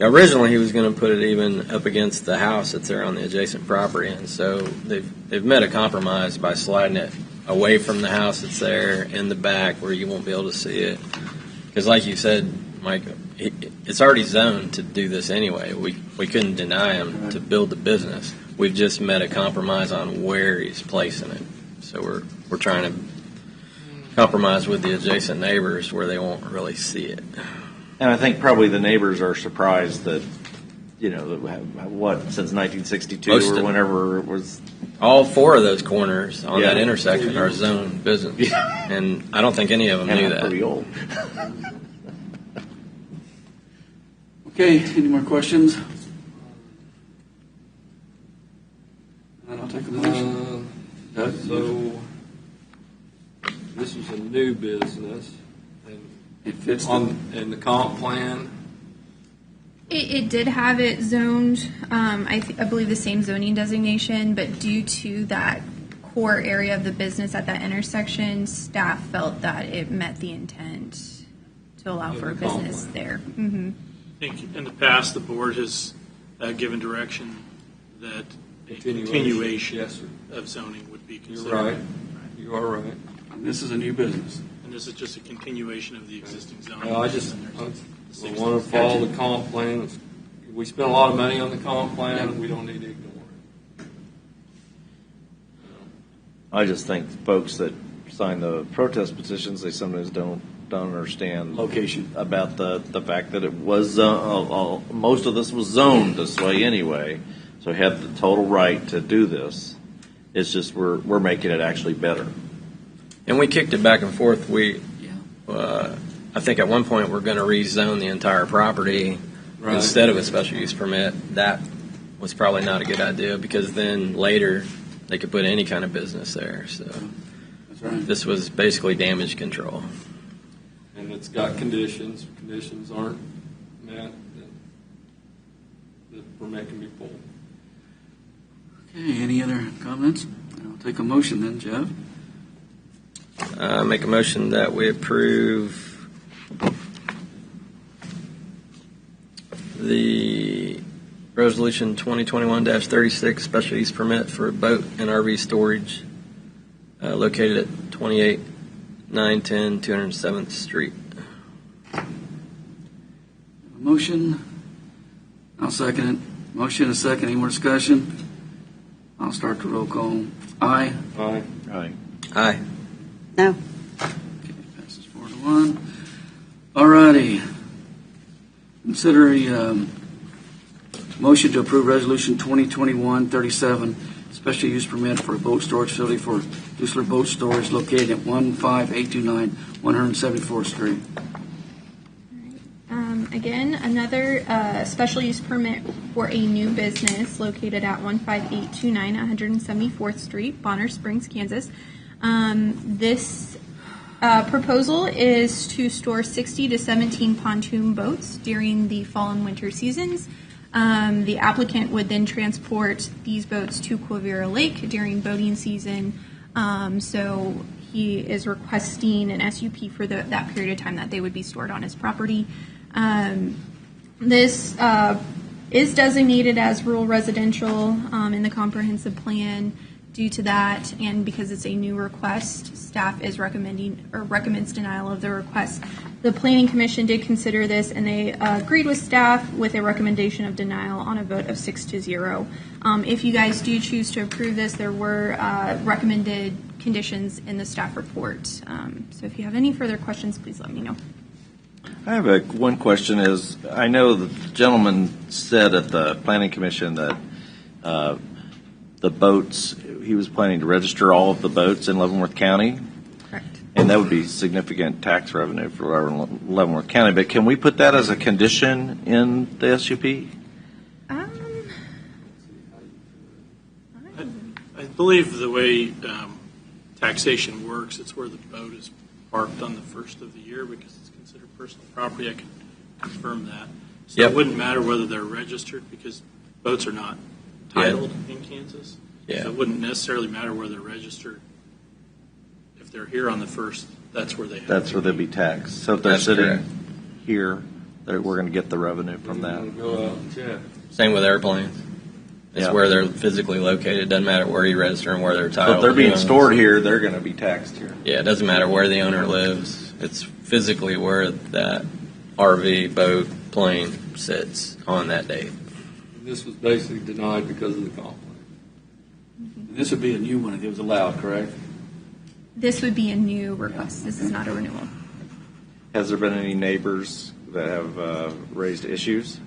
Originally, he was going to put it even up against the house that's there on the adjacent property, and so they've met a compromise by sliding it away from the house that's there in the back where you won't be able to see it. Because, like you said, Mike, it's already zoned to do this anyway. We couldn't deny him to build the business. We've just met a compromise on where he's placing it. So we're trying to compromise with the adjacent neighbors where they won't really see it. And I think probably the neighbors are surprised that, since 1962 Most or of- whenever it was. All four of those corners on that Yeah. intersection are zoned business. And I don't think any of them And knew I'm that. pretty old. Okay, any more questions? new business. It fits In the comp plan. It did have it zoned, I believe the same zoning designation, but due to that core area of the business at that intersection, staff felt that it met the intent to allow for a the comp business plan. there. Mm-hmm. I think in the past, the board has given direction that a continuation Yes, sir. of zoning would be You're considered. right. You are right. And this is a new business. And this is just a continuation of the existing zoning. Well, I want to follow the comp plan. We spent a lot of money on the comp plan. We don't need to ignore it. I just think folks that sign the protest petitions, they sometimes don't understand Location. about the fact that it was most of this was zoned this way anyway, so we have the total right to do this. It's just we're making it actually better. And we kicked it back and forth. I think at one point we're going to rezone the entire property Right. instead of a special use permit. That was probably not a good idea because then later they could put any kind of business there. So That's right. this was basically damage control. And it's got conditions. If conditions aren't met, then the permit can be pulled. Okay, any other comments? I'll take a motion then, Jeff. Make a motion that we approve the Resolution 2021-36 special use permit for boat and RV storage located at 28-910 207th Street. Motion. I'll second it. Motion and a second. Any more discussion? I'll start the roll call. Aye. Aye. Right. Aye. No. Okay, passes 4-1. All righty. Consider a motion to approve Resolution 2021-37, special use permit for a boat storage facility for Dusler Boat Storage located at 15829 174th Street. Again, another special use permit for a new business located at 15829 174th Street, Bonner Springs, Kansas. This proposal is to store 60 to 17 pontoon boats during the fall and winter seasons. The applicant would then transport these boats to Quivira Lake during boating season. So he is requesting an SUP for that period of time that they would be stored on his property. This is designated as rural residential in the comprehensive plan. Due to that, and because it's a new request, staff is recommends denial of the request. The Planning Commission did consider this, and they agreed with staff with a recommendation of denial on a vote of 6-0. If you guys do choose to approve this, there were recommended conditions in the staff report. So if you have any further questions, please let me know. I have one question. Is I know the gentleman said at the Planning Commission that the boats, he was planning to register all of the boats in Leavenworth County. Correct. And that would be significant tax revenue for Leavenworth County. But can we put that as a condition in the SUP? I believe the way taxation works, it's where the boat is parked on the first of the year because it's considered personal property. I can confirm that. So Yep. It wouldn't matter whether they're registered because boats are not titled in Kansas. Yeah. So it wouldn't necessarily matter where they're registered. If they're here on the first, that's where they have That's to where they'd be taxed. So if they're That's sitting correct. here, we're going to get the revenue from that. Go out and check. Same with airplanes. It's Yeah. where they're physically located. It doesn't matter where you register and where they're So titled. if they're being stored here, they're going to be taxed here. Yeah, it doesn't matter where the owner lives. It's physically where that RV, boat, plane sits on that date. This was basically denied because of the comp plan. This would be a new one if it was allowed, correct? This would be a new request. This is not a renewal. Has there been any neighbors that have raised issues?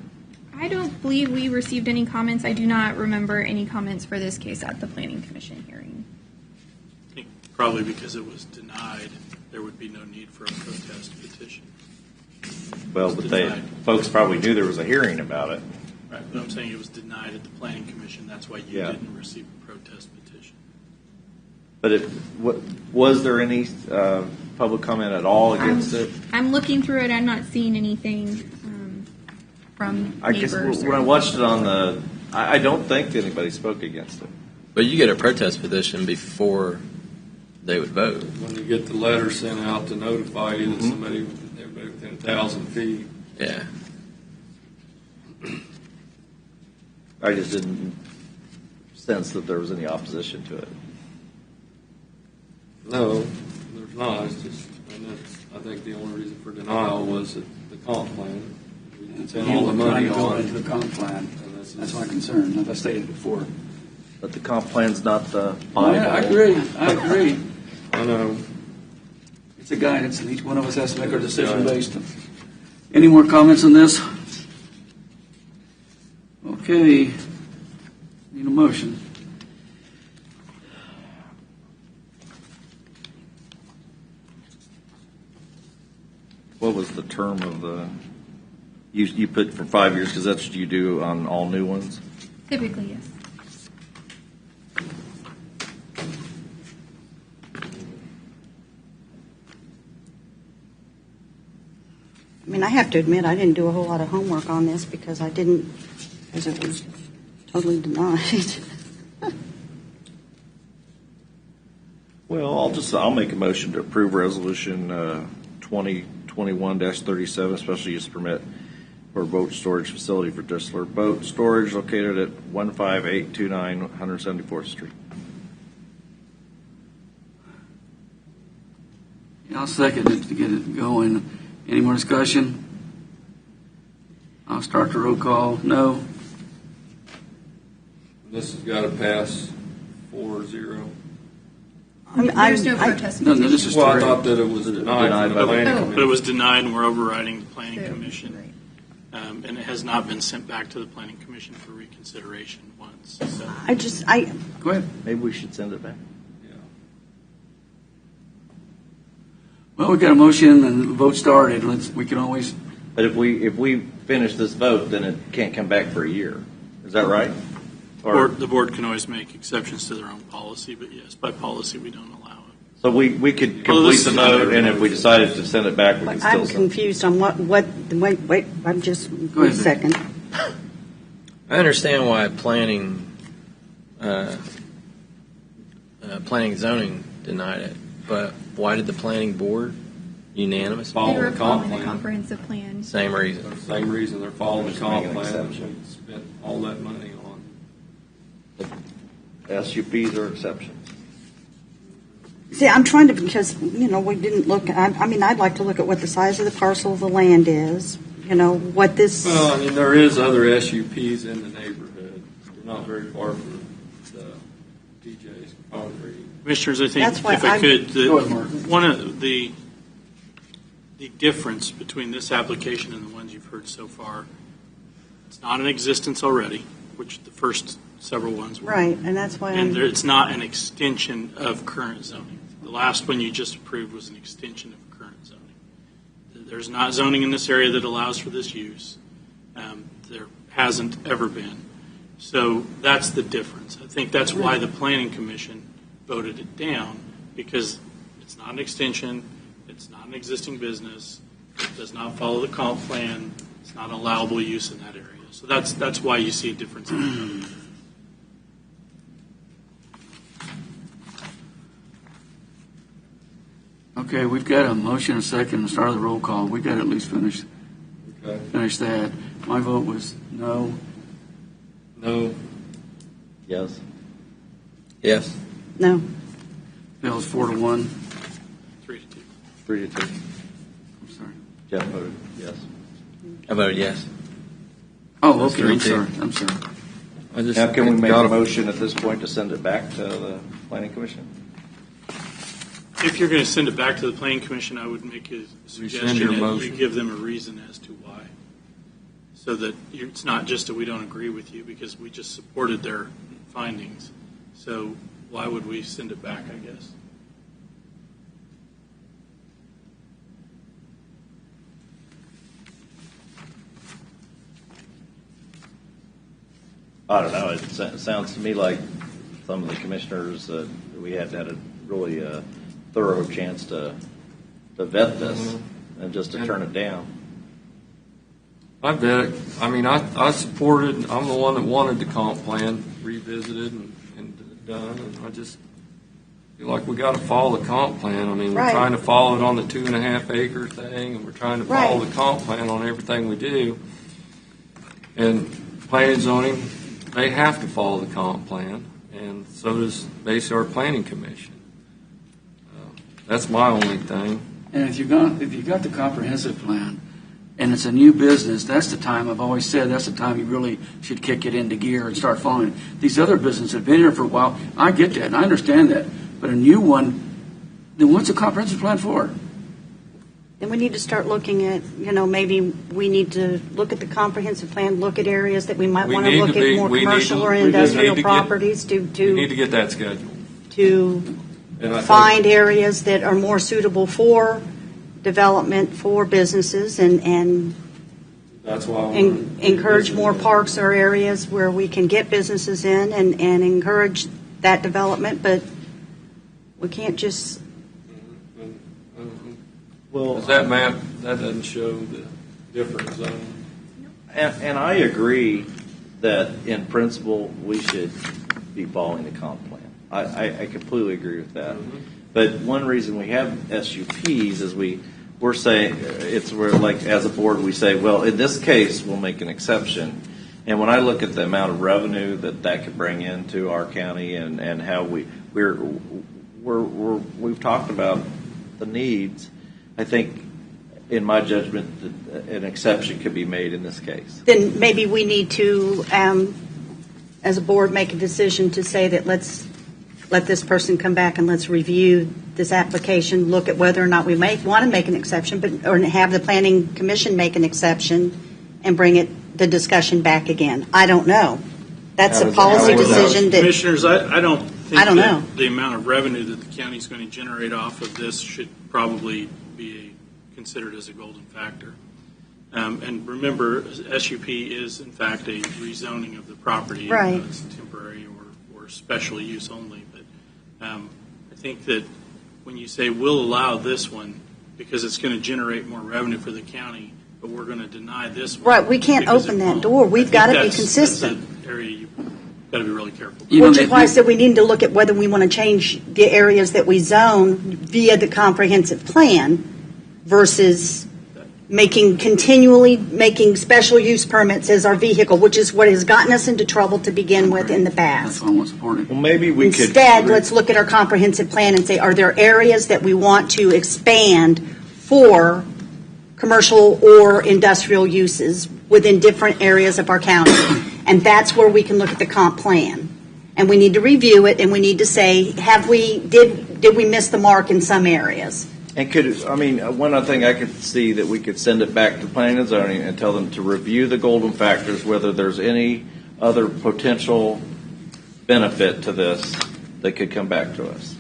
I don't believe we received any comments. I do not remember any comments for this case at the Planning Commission hearing. I think probably because it was denied, there would be no need for a protest petition. Well, but folks probably knew there was a hearing about it. Right, but I'm saying it was denied at the Planning Commission. That's why you Yeah. didn't receive a protest petition. But was there any public comment at all against it? I'm looking through it. I'm not seeing anything from I guess neighbors. when I watched it on I don't think that anybody spoke against it. But you get a protest petition before they would vote. When you get the letter sent out to notify you that everybody within 1,000 feet. Yeah. I just didn't sense that there was any opposition to it. No, there's not. It's just, I think the only reason for denial was that the comp plan. We spent all the money on into the comp plan. That's my concern, as I stated before. But the comp plan's not the Oh, yeah, I agree. I know. It's a guidance, and each one of us has to make our decision based on. Any more comments on this? Okay. Need a motion. What was the term of the? You put for 5 years because that's what you do on all new ones. Typically, yes. I mean, I have to admit, I didn't do a whole lot of homework on this because it was totally denied. Well, I'll make a motion to approve resolution 2021-37, special use permit for boat storage facility for Dressler Boat Storage located at 15829 174th Street. Yeah, I'll second it to get it going. Any more discussion? I'll start the roll call. No. This has got to pass 4-0. There's no protest. No, this is Well, I three. thought that it was denied from the planning But it commission. was denied, and we're overriding the planning So, commission. right. And it has not been sent back to the planning commission for reconsideration once. So Go ahead. Maybe we should send it back. Yeah. Well, we got a motion and the vote started. We can always. But if we finish this vote, then it can't come back for a year. Is that right? The board can always make exceptions to their own policy, but yes, by policy, we don't allow it. So we could Well, complete this the is not vote, every and if we motion. decided to send it back, we could still I'm send it. confused on wait, I'm just, Go ahead. a second. I understand why planning and zoning denied it, but why did the planning board unanimous? They Follow were the comp following the plan. comprehensive plan. Same reason. Same reason they're following the Just comp making an plan. exception. We spent all that money on. SUPs are exceptions. See, I'm trying to, because, we didn't look, I mean, I'd like to look at what the size of the parcel of the land is, what this. Well, I mean, there is other SUPs in the neighborhood. We're not very far from the DJ's concrete. Commissioners, I think, That's why if I could, Go ahead, Mark. one of the difference between this application and the ones you've heard so far, it's not in existence already, which the first several ones were. Right, and that's why And it's not an extension of current zoning. The last one you just approved was an extension of current zoning. There's not zoning in this area that allows for this use. There hasn't ever been. So that's the difference. I think that's why the Planning Commission voted it down, because it's not an extension, it's not an existing business, it does not follow the comp plan, it's not allowable use in that area. So that's why you see a difference in the vote. Okay, we've got a motion, a second, and start of the roll call. We got to at least finish Okay. that. My vote was no. No. Yes. Yes. No. Bill's 4-1. 3-2. 3-2. I'm sorry. Jeff voted yes. I voted yes. Oh, okay. I'm 3-2. sorry. I'm sorry. Now, can we make a motion at this point to send it back to the planning commission? If you're going to send it back to the Planning Commission, I would make a suggestion your that you motion. give them a reason as to why. So that it's not just that we don't agree with you, because we just supported their findings. So why would we send it back, I guess? I don't know. It sounds to me like some of the commissioners, we had a really a thorough chance to vet this and just to turn it down. I bet it. I mean, I supported, I'm the one that wanted the comp plan revisited and done, and I just feel like we got to follow the comp plan. I mean, we're Right. trying to follow it on the 2.5 acre thing, and we're trying to follow Right. the comp plan on everything we do. And planning and zoning, they have to follow the comp plan, and so does basically our planning commission. That's my only thing. And if you got the comprehensive plan, and it's a new business, that's the time, I've always said, that's the time you really should kick it into gear and start following. These other businesses have been here for a while. I get that, and I understand that. But a new one, then what's a comprehensive plan for? Then we need to start looking at, maybe we need to look at the comprehensive plan, look at areas that we might We want to need look to be- at more we need commercial to- or we just industrial need to get- properties We need to to get that scheduled. And I think- find areas that are more suitable for development for businesses and That's why I wanna encourage revisit more it. parks or areas where we can get businesses in and encourage that development, but we can't just, Well, Because that map, that doesn't show the different zones. and I agree that in principle we should be following the comp plan. I completely agree with that. But one reason we have SUPs is we're saying we're like as a board we say, well, in this case we'll make an exception. And when I look at the amount of revenue that could bring into our county and how we've talked about the needs, I think, in my judgment, an exception could be made in this case. then maybe we need to, as a board, make a decision to say that let's let this person come back and let's review this application, look at whether or not we want to make an exception, or have the planning commission make an exception and bring the discussion back again. I don't know. That's a policy decision that, Commissioners, I don't think I don't know. that the amount of revenue that the county's going to generate off of this should probably be considered as a golden factor. And remember, SUP is in fact a rezoning of the property. Right. It's temporary or special use only. But I think that when you say we'll allow this one because it's going to generate more revenue for the county, but we're going to deny this one. right, we can't because open it that won't. door. We've got to be That's consistent. an area you've got to be really careful. You know, Which is why I said we need to look at whether we want to change the areas that we zone via the comprehensive plan versus continually making special use permits as our vehicle, which is what has gotten us into trouble to begin with in the That's past. why I want to support it. Well, maybe we could. Instead, let's look at our comprehensive plan and say, are there areas that we want to expand for commercial or industrial uses within different areas of our county? And that's where we can look at the comp plan. And we need to review it, and we need to say, did we miss the mark in some areas? And one other thing I could see that we could send it back to planning and zoning and tell them to review the golden factors, whether there's any other potential benefit to this that could come back to us.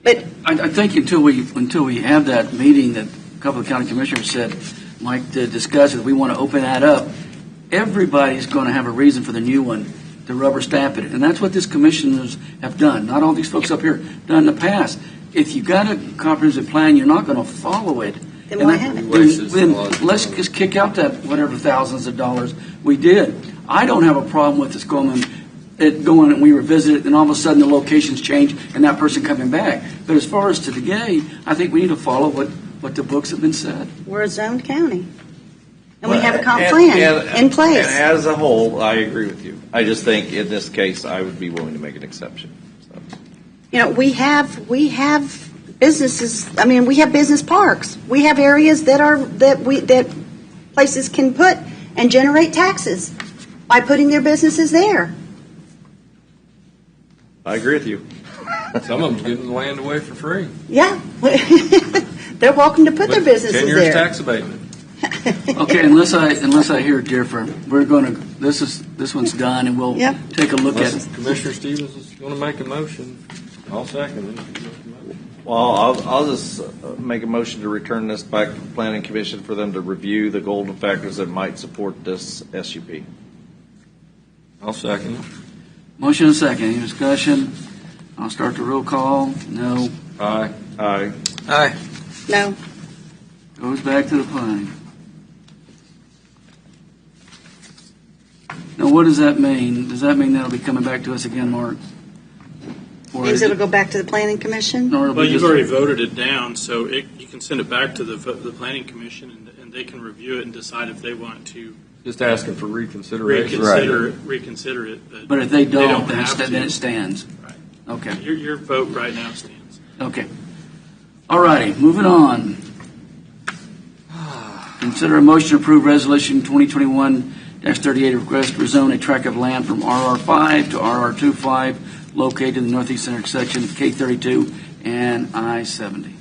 But I think until we have that meeting that a couple of county commissioners said, Mike, to discuss it, we want to open that up. Everybody's going to have a reason for the new one to rubber stamp it, and that's what these commissioners have done. Not all these folks up here done in the past. If you got a comprehensive plan, you're not going to follow it. Then why have it? Then let's just kick out that whatever thousands of dollars we did. I don't have a problem with us going and we revisit it, and all of a sudden the locations change and that person coming back. But as far as to today, I think we need to follow what the books have been said. we're a zoned county. And we Well, have a comp and- plan in place. And as a whole, I agree with you. I just think in this case, I would be willing to make an exception. So. We have businesses. I mean, we have business parks. We have areas that places can put and generate taxes by putting their businesses there. I agree with you. Some of them's giving the land away for free. Yeah, they're welcome to put their With businesses 10 years there. tax abatement. Okay, unless I hear different, we're going to. This one's done, and we'll Yep. take a look at it. Unless Commissioner Stevens is going to make a motion, I'll second it. Well, I'll just make a motion to return this back to the Planning Commission for them to review the golden factors that might support this SUP. I'll second it. Motion and second. Any discussion? I'll start the roll call. No. Aye. Aye. Aye. No. Goes back to the planning. Now, what does that mean? Does that mean that'll be coming back to us again, Mark? Or Means is it'll it- go back to the planning commission? or it'll be Well, you've just- already voted it down, so you can send it back to the planning commission, and they can review it and decide if they want to Just asking for reconsideration. reconsider it. But if they don't, then have to. it stands. Right. Okay. Your vote right now stands. Okay. All righty, moving on. Consider a motion to approve Resolution 2021-38, request to rezone a tract of land from RR5 to RR25 located in the northeastern intersection of K32 and I-70.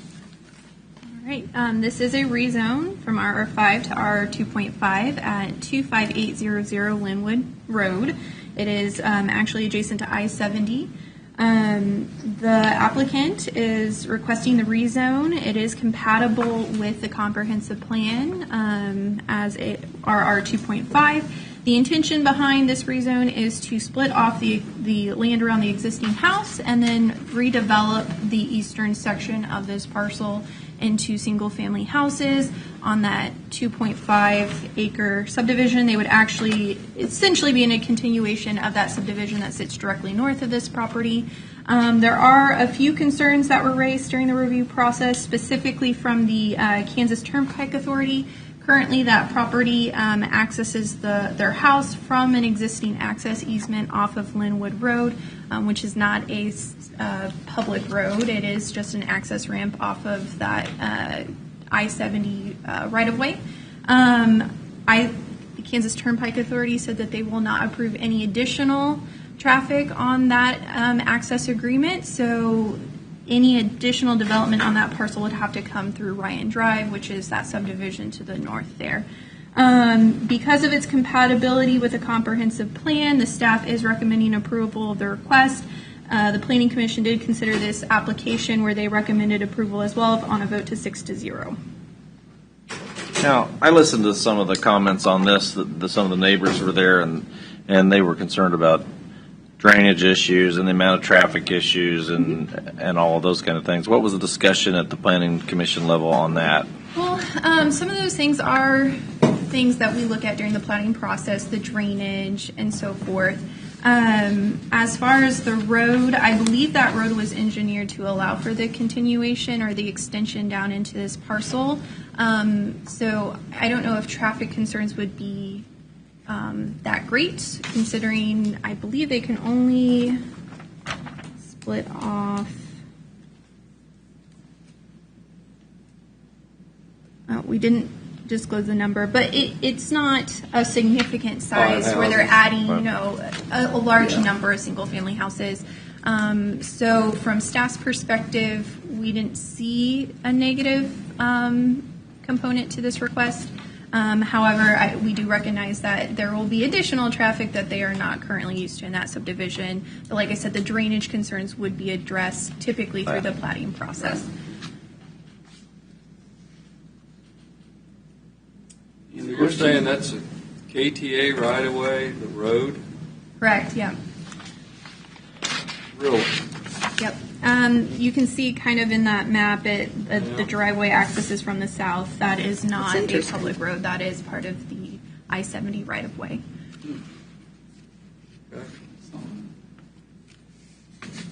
All right, this is a rezone from RR5 to RR2.5 at 25800 Linwood Road. It is actually adjacent to I-70. The applicant is requesting the rezone. It is compatible with the comprehensive plan as a RR 2.5. The intention behind this rezone is to split off the land around the existing house and then redevelop the eastern section of this parcel into single-family houses on that 2.5 acre subdivision. They would actually essentially be in a continuation of that subdivision that sits directly north of this property. There are a few concerns that were raised during the review process, specifically from the Kansas Turnpike Authority. Currently, that property accesses their house from an existing access easement off of Linwood Road, which is not a public road. It is just an access ramp off of that I-70 right-of-way. The Kansas Turnpike Authority said that they will not approve any additional traffic on that access agreement, so any additional development on that parcel would have to come through Ryan Drive, which is that subdivision to the north there. Because of its compatibility with a comprehensive plan, the staff is recommending approval of the request. The Planning Commission did consider this application where they recommended approval as well on a vote to 6-0. Now, I listened to some of the comments on this. Some of the neighbors were there, and they were concerned about drainage issues and the amount of traffic issues and all of those kind of things. What was the discussion at the Planning Commission level on that? Well, some of those things are things that we look at during the planning process, the drainage and so forth. As far as the road, I believe that road was engineered to allow for the continuation or the extension down into this parcel. So I don't know if traffic concerns would be that great, considering I believe they can only split off. We didn't disclose the number, but it's not a significant size where they're adding, a large number of single-family houses. So from staff's perspective, we didn't see a negative component to this request. However, we do recognize that there will be additional traffic that they are not currently used to in that subdivision. But like I said, the drainage concerns would be addressed typically through the plating process. So you're saying that's a KTA right away, the road? Correct, yeah. Really? Yep. You can see kind of in that map, the driveway accesses from the south. That is not a public road. That is part of the I-70 right-of-way. Okay.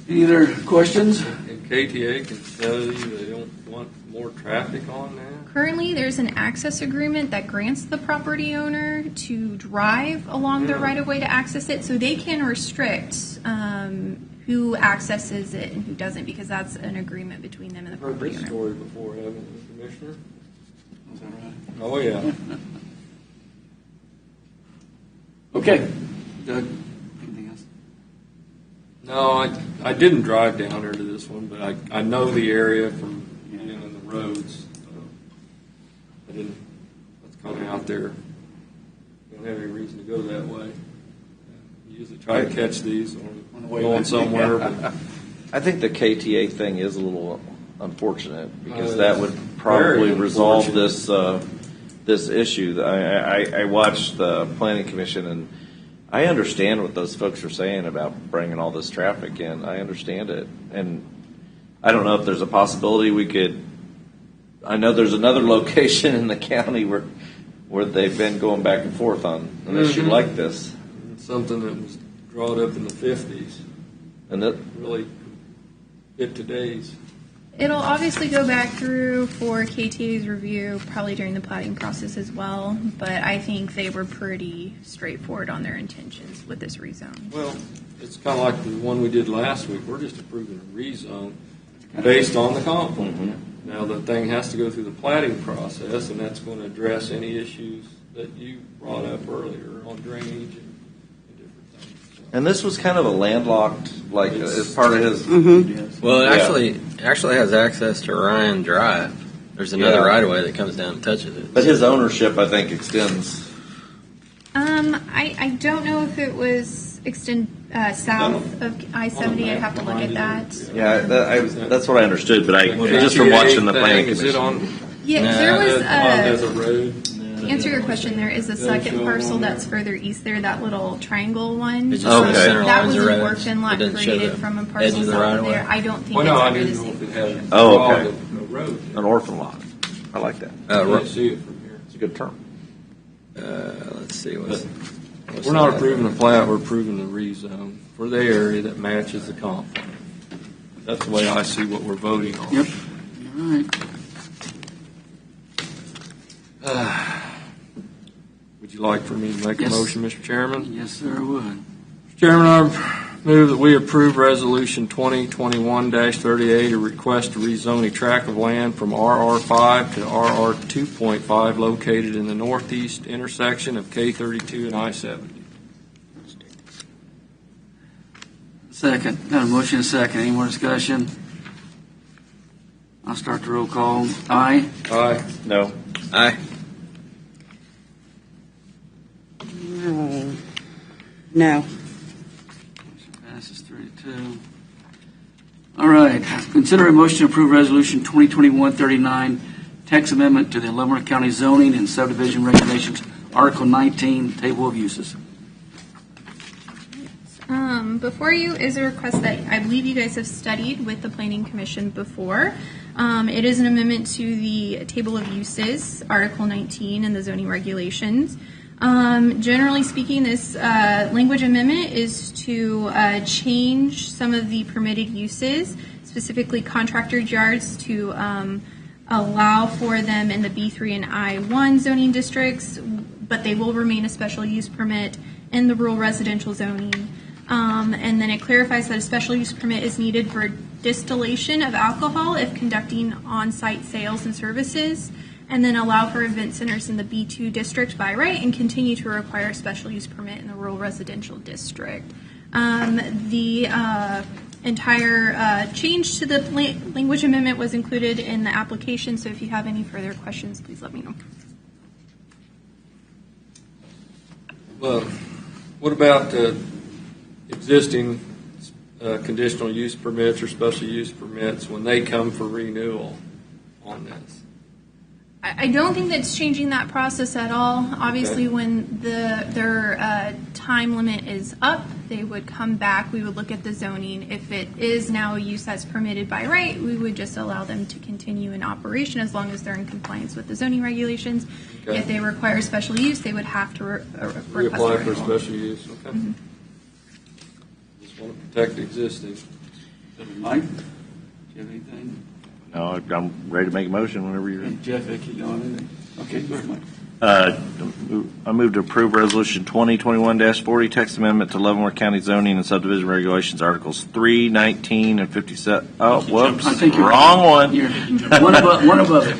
Any other questions? And KTA can tell you they don't want more traffic on that? Currently, there's an access agreement that grants the property owner to drive along the right-of-way to access it, so they can restrict who accesses it and who doesn't, because that's an agreement between them and the I've heard property this owner. story before, haven't you, Commissioner? Is that right? Oh, yeah. Okay. Doug, anything else? No, I didn't drive down there to this one, but I know the area from being on the roads. I didn't, let's come out there. Don't have any reason to go that way. You usually try to catch these on the way going back. somewhere, but I think the KTA thing is a little unfortunate because Oh, that yeah. would probably Very resolve unfortunate. this issue. I watched the Planning Commission I understand what those folks are saying about bringing all this traffic in. I understand it. And I don't know if there's a possibility we could, I know there's another location in the county where they've been going back and forth on an issue like this. Something that was brought up in the 50s. And that Really hit today's. It'll obviously go back through for KTA's review, probably during the plating process as well, but I think they were pretty straightforward on their intentions with this rezone. Well, it's kind of like the one we did last week. We're just approving a rezone based on the comp plan. Mm-hmm. Now, the thing has to go through the plating process, and that's going to address any issues that you brought up earlier on drainage and different things. So, And this was kind of a landlocked, like as part of his. Mm-hmm. Well, it Yeah. actually has access to Ryan Drive. There's another Yeah. right of way that comes down and touches it. But his ownership, I think, extends. I don't know if it was south of I-70. I'd have to look at that. Yeah, that's what I understood. But Well, just from watching the thing, planning is it commission. on Yeah, Nah, there was as a road? to answer your question, there is a second parcel that's further east there, that little triangle one. It just Okay. shows center That lines was of an roads. orphan lot It doesn't show created the from a edge parcel of the south right of of way. there. I don't think Well, it's no, I under the didn't know if same. it had Oh, okay. a road. An orphan lot. I like that. You can't see it from here. It's a good term. Let's see. What's We're not that? approving the plat, we're approving the rezone for the area that matches the comp plan. That's the way I see what we're voting on. Yep. All right. Would you like for me to make a Yes. motion, Mr. Chairman? Yes, sir, I would. Mr. Chairman, I move that we approve Resolution 2021-38, a request to rezone a tract of land from RR5 to RR 2.5 located in the northeast intersection of K32 and I-70. Second. Got a motion and a second. Any more discussion? I'll start the roll call. Aye. Aye. No. Aye. No. Passes 3-2. All right. Consider a motion to approve Resolution 2021-39, text amendment to the Leavenworth County zoning and subdivision regulations, Article 19, Table of Uses. Before you is a request that I believe you guys have studied with the Planning Commission before. It is an amendment to the Table of Uses, Article 19, in the zoning regulations. Generally speaking, this language amendment is to change some of the permitted uses, specifically contractor yards, to allow for them in the B3 and I1 zoning districts, but they will remain a special use permit in the rural residential zoning. And then it clarifies that a special use permit is needed for distillation of alcohol if conducting on-site sales and services, and then allow for event centers in the B2 district by right and continue to require a special use permit in the rural residential district. The entire change to the language amendment was included in the application, so if you have any further questions, please let me know. Well, what about existing conditional use permits or special use permits when they come for renewal on this? I don't think that's changing that process at all. Obviously, Okay. when their time limit is up, they would come back. We would look at the zoning. If it is now a use that's permitted by right, we would just allow them to continue in operation as long as they're in compliance with the zoning regulations. Okay. If they require special use, they would have to request a Reapply for renewal. special use, okay. Just want to protect existing. Mike, do you have anything? No, I'm ready to make a motion whenever you're ready. Jeff, Vicky, you want anything? Okay, go ahead, Mike. I move to approve Resolution 2021-40, text amendment to Leavenworth County zoning and subdivision regulations, Articles 3, 19, and 57. Oh, whoops, I think you're- wrong one. You're one above it.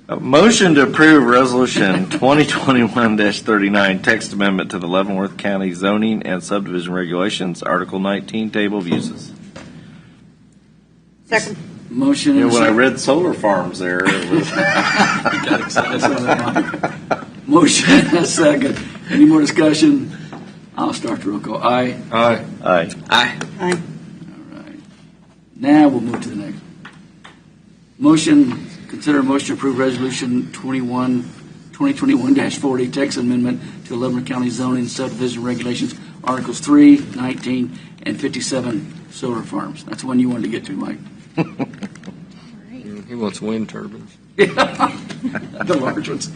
A motion to approve Resolution 2021-39, text amendment to the Leavenworth County zoning and subdivision regulations, Article 19, Table of Uses. Second. Motion You and know, when I second. read solar farms there, it was Motion and a second. Any more discussion? I'll start the roll call. Aye. Aye. aye. Aye. Aye. All right. Now we'll move to the next. Motion, consider a motion to approve Resolution 2021-40 text amendment to Ledford County zoning subdivision regulations, Articles 3, 19, and 57 solar farms. That's the one you wanted to get to, Mike. He wants wind turbines. The large ones.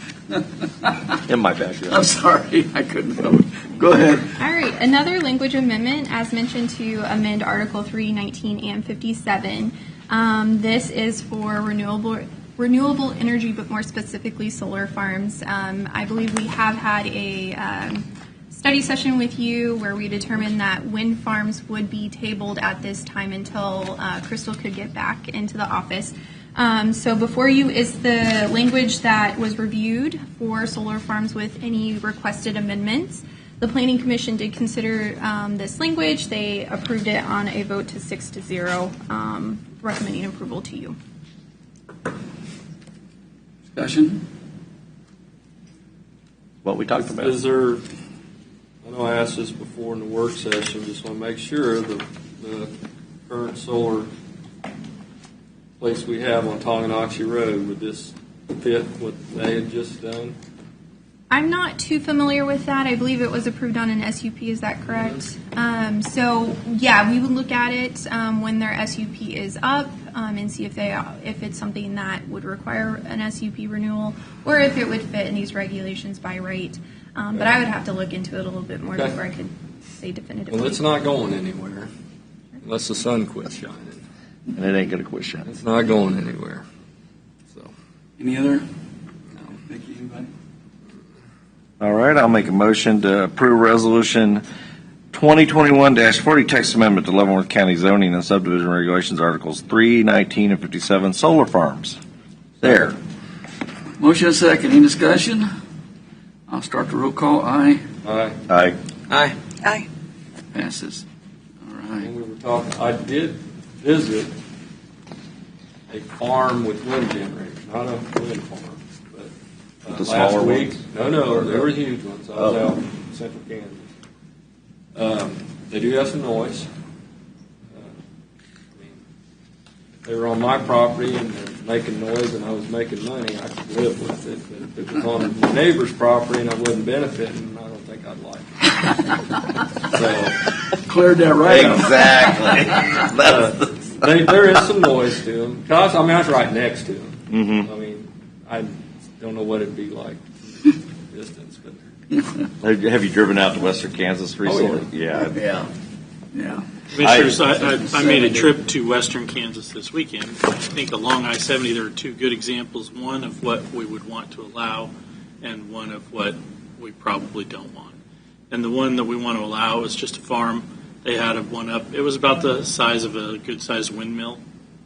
In my backyard. I'm sorry, I couldn't help it. Go ahead. All right, another language amendment, as mentioned, to amend Article 3, 19, and 57. This is for renewable energy, but more specifically solar farms. I believe we have had a study session with you where we determined that wind farms would be tabled at this time until Crystal could get back into the office. So before you is the language that was reviewed for solar farms with any requested amendments. The Planning Commission did consider this language. They approved it on a vote to 6-0, recommending approval to you. Discussion? What we talked about. Is there, I know I asked this before in the work session, just want to make sure the current solar place we have on Tonganoxie Road, would this fit what they had just done? I'm not too familiar with that. I believe it was approved on an SUP. Is that correct? So yeah, we would look at it when their SUP is up and see if it's something that would require an SUP renewal or if it would fit in these regulations by right. But I would have to look into it a little bit more before I could say definitively. Well, it's not going anywhere unless the sun quits shining. And it ain't going to quit shining. It's not going anywhere. So. Any other? No. Thank you. Anybody? All right, I'll make a motion to approve Resolution 2021-40 text amendment to Leavenworth County zoning and subdivision regulations, Articles 3, 19, and 57, solar farms. There. Motion and second. Any discussion? I'll start the roll call. Aye. Aye. Aye. Aye. Aye. Passes. All right. When we were talking, I did visit a farm with wind generators, not a wind farm, but The last smaller week. ones? No, they were huge ones. I was out in central Kansas. They do have some noise. I mean, if they were on my property and they're making noise and I was making money, I could live with it. But if it was on my neighbor's property and I wasn't benefiting, I don't think I'd like it. So Cleared that right up. Exactly. there is some noise to them. Cause I was right next to them. Mm-hmm. I mean, I don't know what it'd be like from distance, but Have you driven out to Western Kansas recently? Yeah. Commissioners, I made a trip to western Kansas this weekend. I think along I-70 there are two good examples, one of what we would want to allow and one of what we probably don't want. And the one that we want to allow is just a farm. They had one up. It was about the size of a good-sized windmill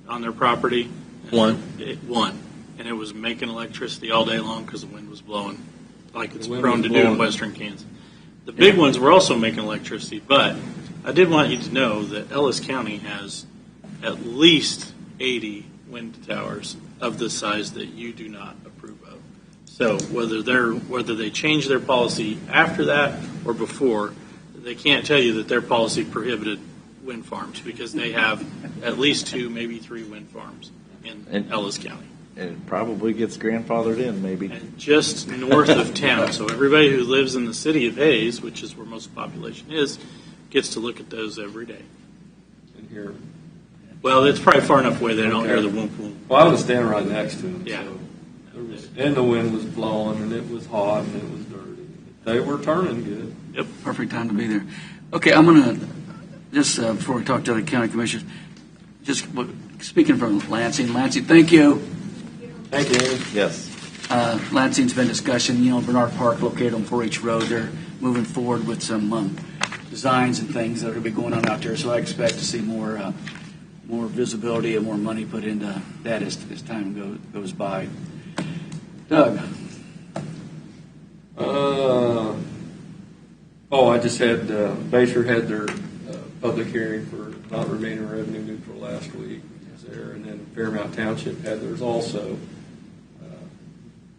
on their property. One. And it was making electricity all day long because the wind was blowing like it's The wind prone was to do in blowing. western Kansas. The big ones were also making electricity, but I did want you to know that Ellis County has at least 80 wind towers of the size that you do not approve of. So whether they change their policy after that or before, they can't tell you that their policy prohibited wind farms because they have at least 2, maybe 3 wind farms in Ellis County. And it probably gets grandfathered in, maybe. And just north of town. So everybody who lives in the city of Hayes, which is where most of the population is, gets to look at those every day. in here. Well, it's probably far enough away they don't hear the whoop whoop. Well, I was standing right next to them. Yeah. So and the wind was blowing, and it was hot, and it was dirty. They were turning good. Yep. Perfect time to be there. Okay, I'm going to, just before we talk to other county commissioners, just speaking from Lansing, thank you. Thank you, Amy. Yes. Lansing's been discussion, Bernard Park located on 4H Road. They're moving forward with some designs and things that are going to be going on out there. So I expect to see more visibility and more money put into that as time goes by. Doug. I just had, Basher had their public hearing for not remaining revenue neutral last week. Was there, and then Fairmount Township had theirs also.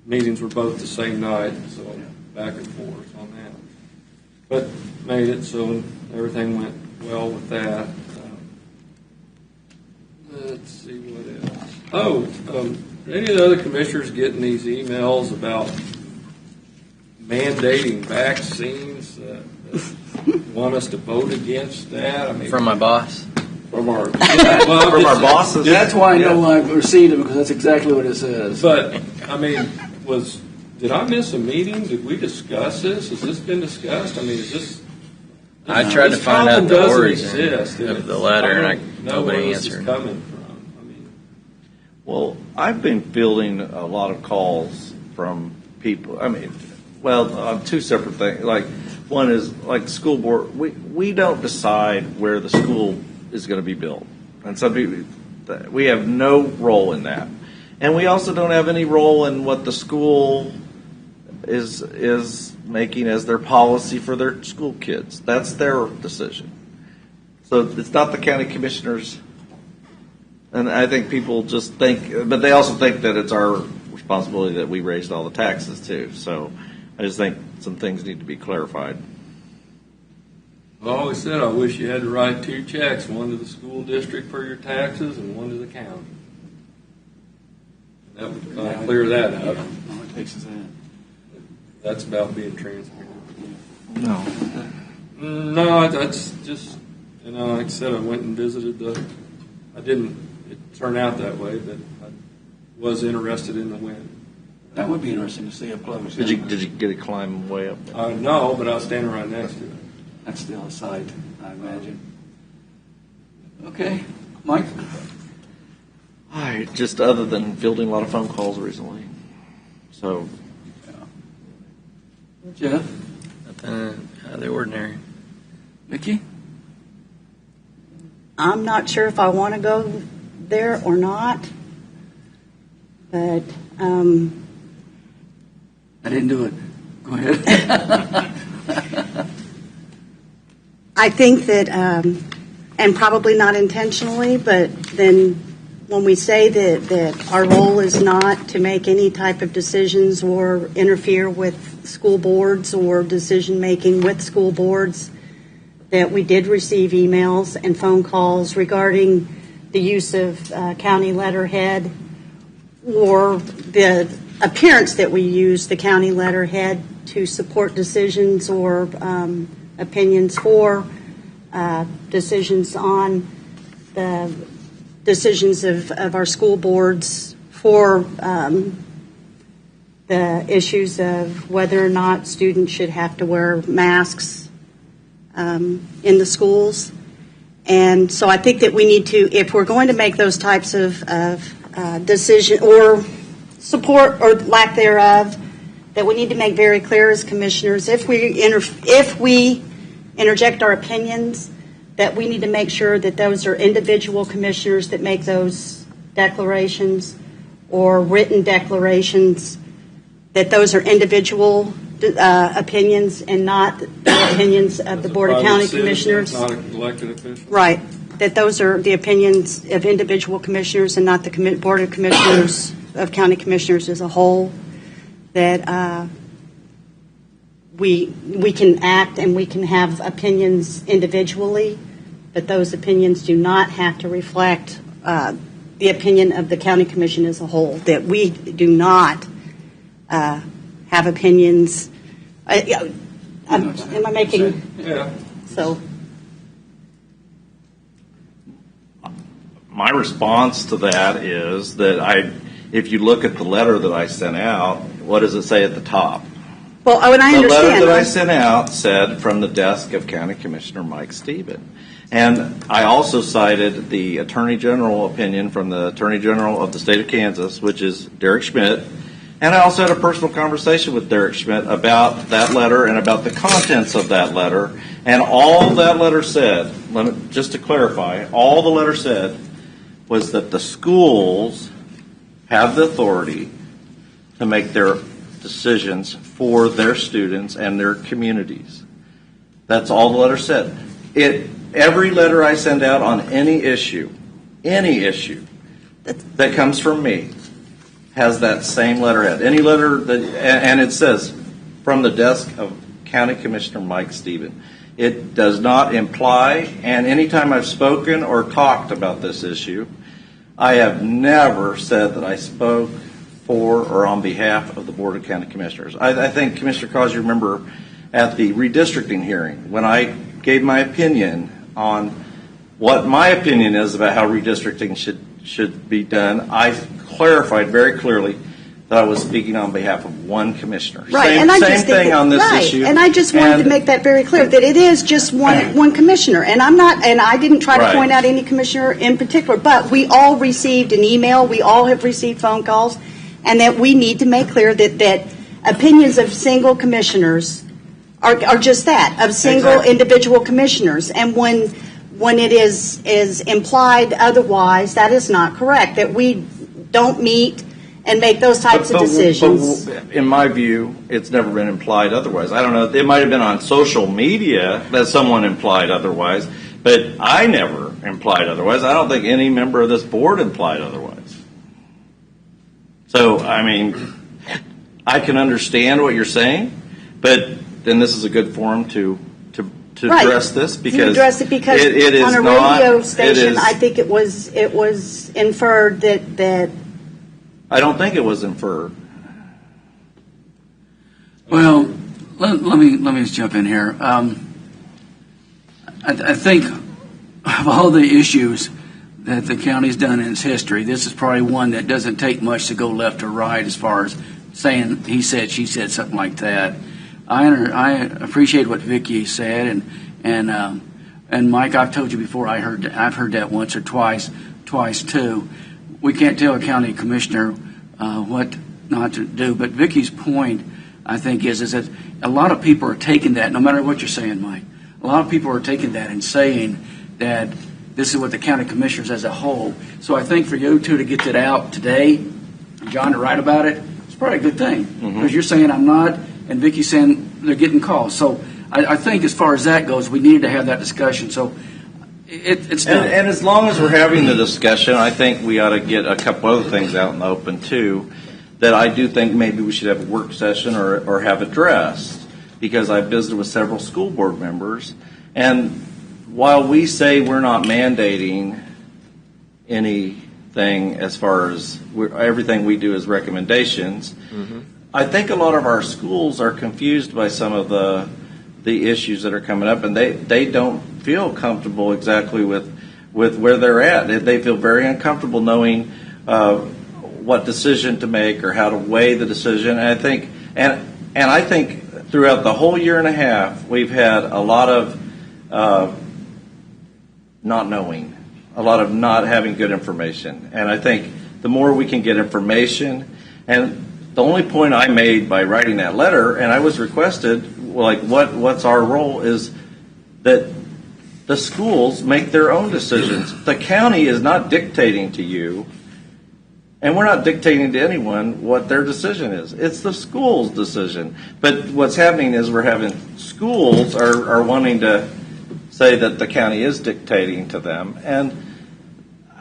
Meetings were both the same night, so back and forth on that. But made it, so everything went well with that. Let's see what else. Any of the other commissioners getting these emails about mandating vaccines, want us to vote against that? I mean, From my boss. from our From our bosses. That's why I know I've received it, because that's exactly what it says. But I mean, did I miss a meeting? Did we discuss this? Has this been discussed? I mean, is this? I tried to This find out problem the doesn't origin exist. of the letter, and know where nobody this is answered. coming from. I mean, Well, I've been fielding a lot of calls from people. I mean, on two separate things. Like, one is like the school board. We don't decide where the school is going to be built, and some people, we have no role in that, and we also don't have any role in what the school is making as their policy for their school kids. That's their decision. So it's not the county commissioners. And I think people just think, but they also think that it's our responsibility that we raised all the taxes too. So I just think some things need to be clarified. I always said I wish you had to write 2 checks, one to the school district for your taxes and one to the county. That would kind of clear that up. All it takes is that. That's about being transparent. No. No, that's just, like I said, I went and visited it turned out that way, but I was interested in the wind. That would be interesting to see up close. Did you get to climb way up there? No, but I was standing right next to it. That's still a sight, I imagine. Okay, Mike? Just other than fielding a lot of phone calls recently. So Jeff? Nothing out of the ordinary. Vicki? I'm not sure if I want to go there or not, but I didn't do it. Go ahead. I think that, and probably not intentionally, but then when we say that our role is not to make any type of decisions or interfere with school boards or decision-making with school boards, that we did receive emails and phone calls regarding the use of county letterhead or the appearance that we use the county letterhead to support decisions or opinions for decisions on the decisions of our school boards for the issues of whether or not students should have to wear masks in the schools. And so I think that we need to, if we're going to make those types of decision or support or lack thereof, that we need to make very clear as commissioners, if we interject our opinions, that we need to make sure that those are individual commissioners that make those declarations or written declarations, that those are individual opinions and not the opinions of the Board of County Commissioners. Not an elected official. Right. That those are the opinions of individual commissioners and not the Board of Commissioners of County Commissioners as a whole. That we can act and we can have opinions individually, but those opinions do not have to reflect the opinion of the County Commission as a whole. That we do not have opinions. Am I making? Yeah. So. my response to that is that if you look at the letter that I sent out, what does it say at the top? Well, I understand. The letter that I sent out said, from the desk of County Commissioner Mike Stephen. And I also cited the Attorney General opinion from the Attorney General of the state of Kansas, which is Derek Schmidt. And I also had a personal conversation with Derek Schmidt about that letter and about the contents of that letter. And all that letter said, just to clarify, all the letter said was that the schools have the authority to make their decisions for their students and their communities. That's all the letter said. Every letter I send out on any issue that comes from me has that same letterhead. Any letter and it says, from the desk of County Commissioner Mike Stephen. It does not imply, and anytime I've spoken or talked about this issue, I have never said that I spoke for or on behalf of the Board of County Commissioners. I think, Commissioner Cause, you remember at the redistricting hearing when I gave my opinion on what my opinion is about how redistricting should be done, I clarified very clearly that I was speaking on behalf of one commissioner. Right, Same thing on this issue. And I just wanted to make that very clear, that it is just one commissioner. And I didn't try to point out any commissioner in particular, but we all received an email, we all have received phone calls, and that we need to make clear that opinions of single commissioners are just that, of single individual commissioners. And when it is implied otherwise, that is not correct, that we don't meet and make those types of decisions. But in my view, it's never been implied otherwise. I don't know. It might have been on social media that someone implied otherwise, but I never implied otherwise. I don't think any member of this board implied otherwise. So, I mean, I can understand what you're saying, but then this is a good forum to address this because to address it because it is on a not, radio station, I think it was inferred that. I don't think it was inferred. Well, let me just jump in here. I think of all the issues that the county's done in its history, this is probably one that doesn't take much to go left or right as far as saying he said, she said, something like that. I appreciate what Vicki said, and Mike, I've told you before. I've heard that once or twice too. We can't tell a county commissioner what not to do. But Vicki's point, I think, is that a lot of people are taking that, no matter what you're saying, Mike. A lot of people are taking that and saying that this is what the county commissioners as a whole. So I think for you two to get that out today, John to write about it, it's probably a good thing because you're saying I'm not, and Vicki's saying they're getting calls. So I think as far as that goes, we needed to have that discussion. So it's done. And as long as we're having the discussion, I think we ought to get a couple other things out in the open too, that I do think maybe we should have a work session or have addressed, because I've visited with several school board members, and while we say we're not mandating anything as far as everything we do is recommendations, I think a lot of our schools are confused by some of the issues that are coming up, and they don't feel comfortable exactly with where they're at. They feel very uncomfortable knowing what decision to make or how to weigh the decision. And I think throughout the whole year and a half, we've had a lot of not knowing, a lot of not having good information. And I think the more we can get information, and the only point I made by writing that letter, and I was requested, like, what's our role, is that the schools make their own decisions. The county is not dictating to you, and we're not dictating to anyone what their decision is. It's the school's decision. But what's happening is we're having schools are wanting to say that the county is dictating to them, and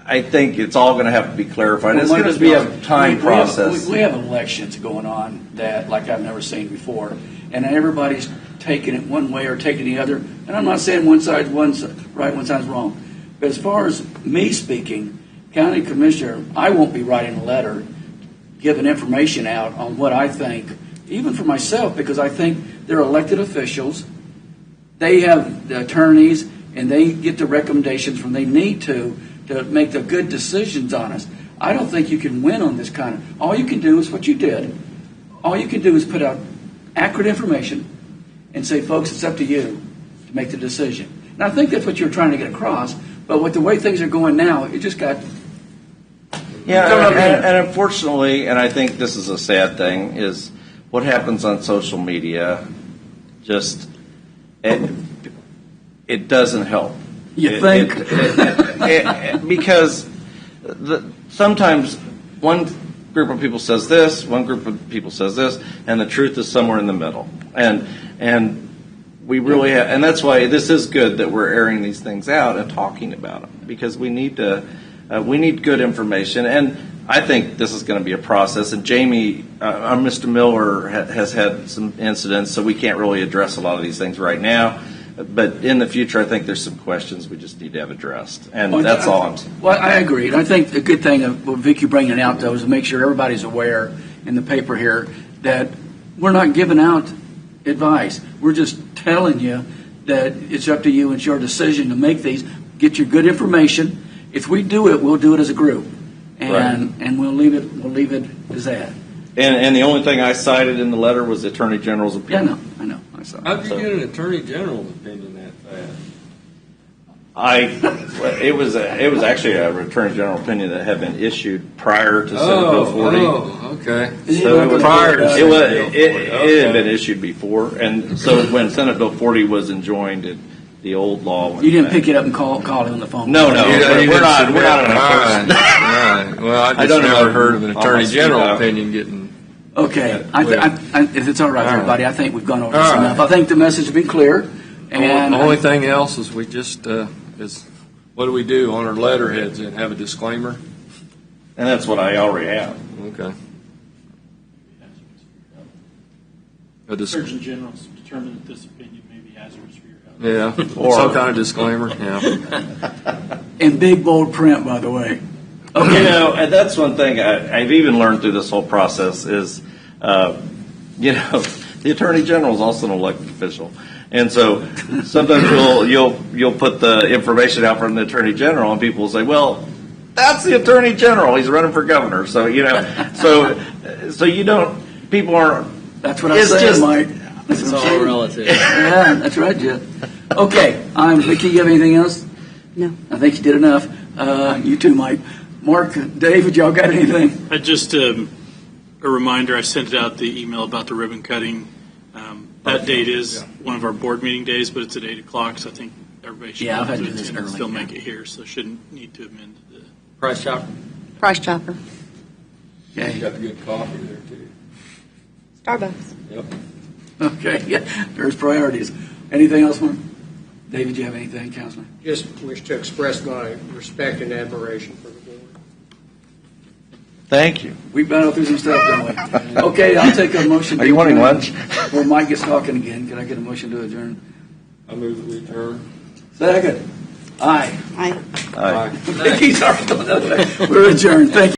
I think it's all going to have to be clarified. It's going to be a time process. We have elections going on that, like I've never seen before, and everybody's taking it one way or taking the other. And I'm not saying one side's right, one side's wrong. But as far as me speaking, county commissioner, I won't be writing a letter giving information out on what I think, even for myself, because I think they're elected officials. They have the attorneys, and they get the recommendations when they need to make the good decisions on us. I don't think you can win on this kind of. All you can do is what you did. All you can do is put out accurate information and say, folks, it's up to you to make the decision. And I think that's what you're trying to get across. But with the way things are going now, it just got. Yeah, and unfortunately, and I think this is a sad thing, is what happens on social media. Just it doesn't help. You think? Because sometimes one group of people says this, one group of people says this, and the truth is somewhere in the middle. And we really have, and that's why this is good that we're airing these things out and talking about them, because we need good information. And I think this is going to be a process. And Jamie, Mr. Miller has had some incidents, so we can't really address a lot of these things right now. but in the future, I think there's some questions we just need to have addressed, and that's all I'm saying. Well, I agree. And I think the good thing of Vicki bringing it out, though, is to make sure everybody's aware in the paper here that we're not giving out advice. We're just telling you that it's up to you. It's your decision to make these. Get your good information. If we do it, we'll do it as a group, and we'll leave it as that. And the only thing I cited in the letter was the Attorney General's opinion. Yeah, I know. I saw. How'd you get an Attorney General's opinion that fast? It was actually a Attorney General opinion that had been issued prior to Senate Bill 40. Oh, okay. So it was prior to it had been issued before, and so when Senate Bill 40 was enjoined, the old law went You didn't back. pick it up and call it on the phone. No, we're not in a Right. Well, I just never heard of an Attorney General No. opinion getting. Okay. If it's all right, All right. everybody, I think we've gone over this All right. enough. I think the message has been clear. And The only thing else is we just is what do we do on our letterheads and have a disclaimer? And that's what I already have. Okay. The Surgeon General's determined that this opinion may be hazardous for your health. Yeah. Or- Some kind of disclaimer. Yeah. in big bold print, by the way. Okay. And that's one thing I've even learned through this whole process is, the Attorney General is also an elected official. And so sometimes you'll put the information out from the Attorney General, and people will say, "Well, that's the Attorney General. He's running for governor." So so you don't. People aren't. That's what I It's said, just- Mike. That's It's what I'm all saying. relative. Yeah, that's right, Jeff. Okay, Vicki, you have anything else? No. I think you did enough. You too, Mike. Mark, David, y'all got anything? I just a reminder. I sent out the email about the ribbon cutting. That date is one of our board meeting days, but it's at 8:00, so I think everybody should Yeah, I've had to be do able this to early, still yeah. make it here, so shouldn't need to amend the. Price chopper. Price Chopper. You Okay. got the good coffee there too. Starbucks. Yep. Okay, yeah, there's priorities. Anything else, Mark? David, you have anything, Councilman? Just wish to express my respect and admiration for the board. Thank you. We've been through some stuff, don't we? Okay, I'll take a motion. Are you wanting lunch? Or Mike gets talking again. Can I get a motion to adjourn? I move that we adjourn. Second. Aye. Aye. Aye. Vicki's already going that way. We're adjourned. Thank you.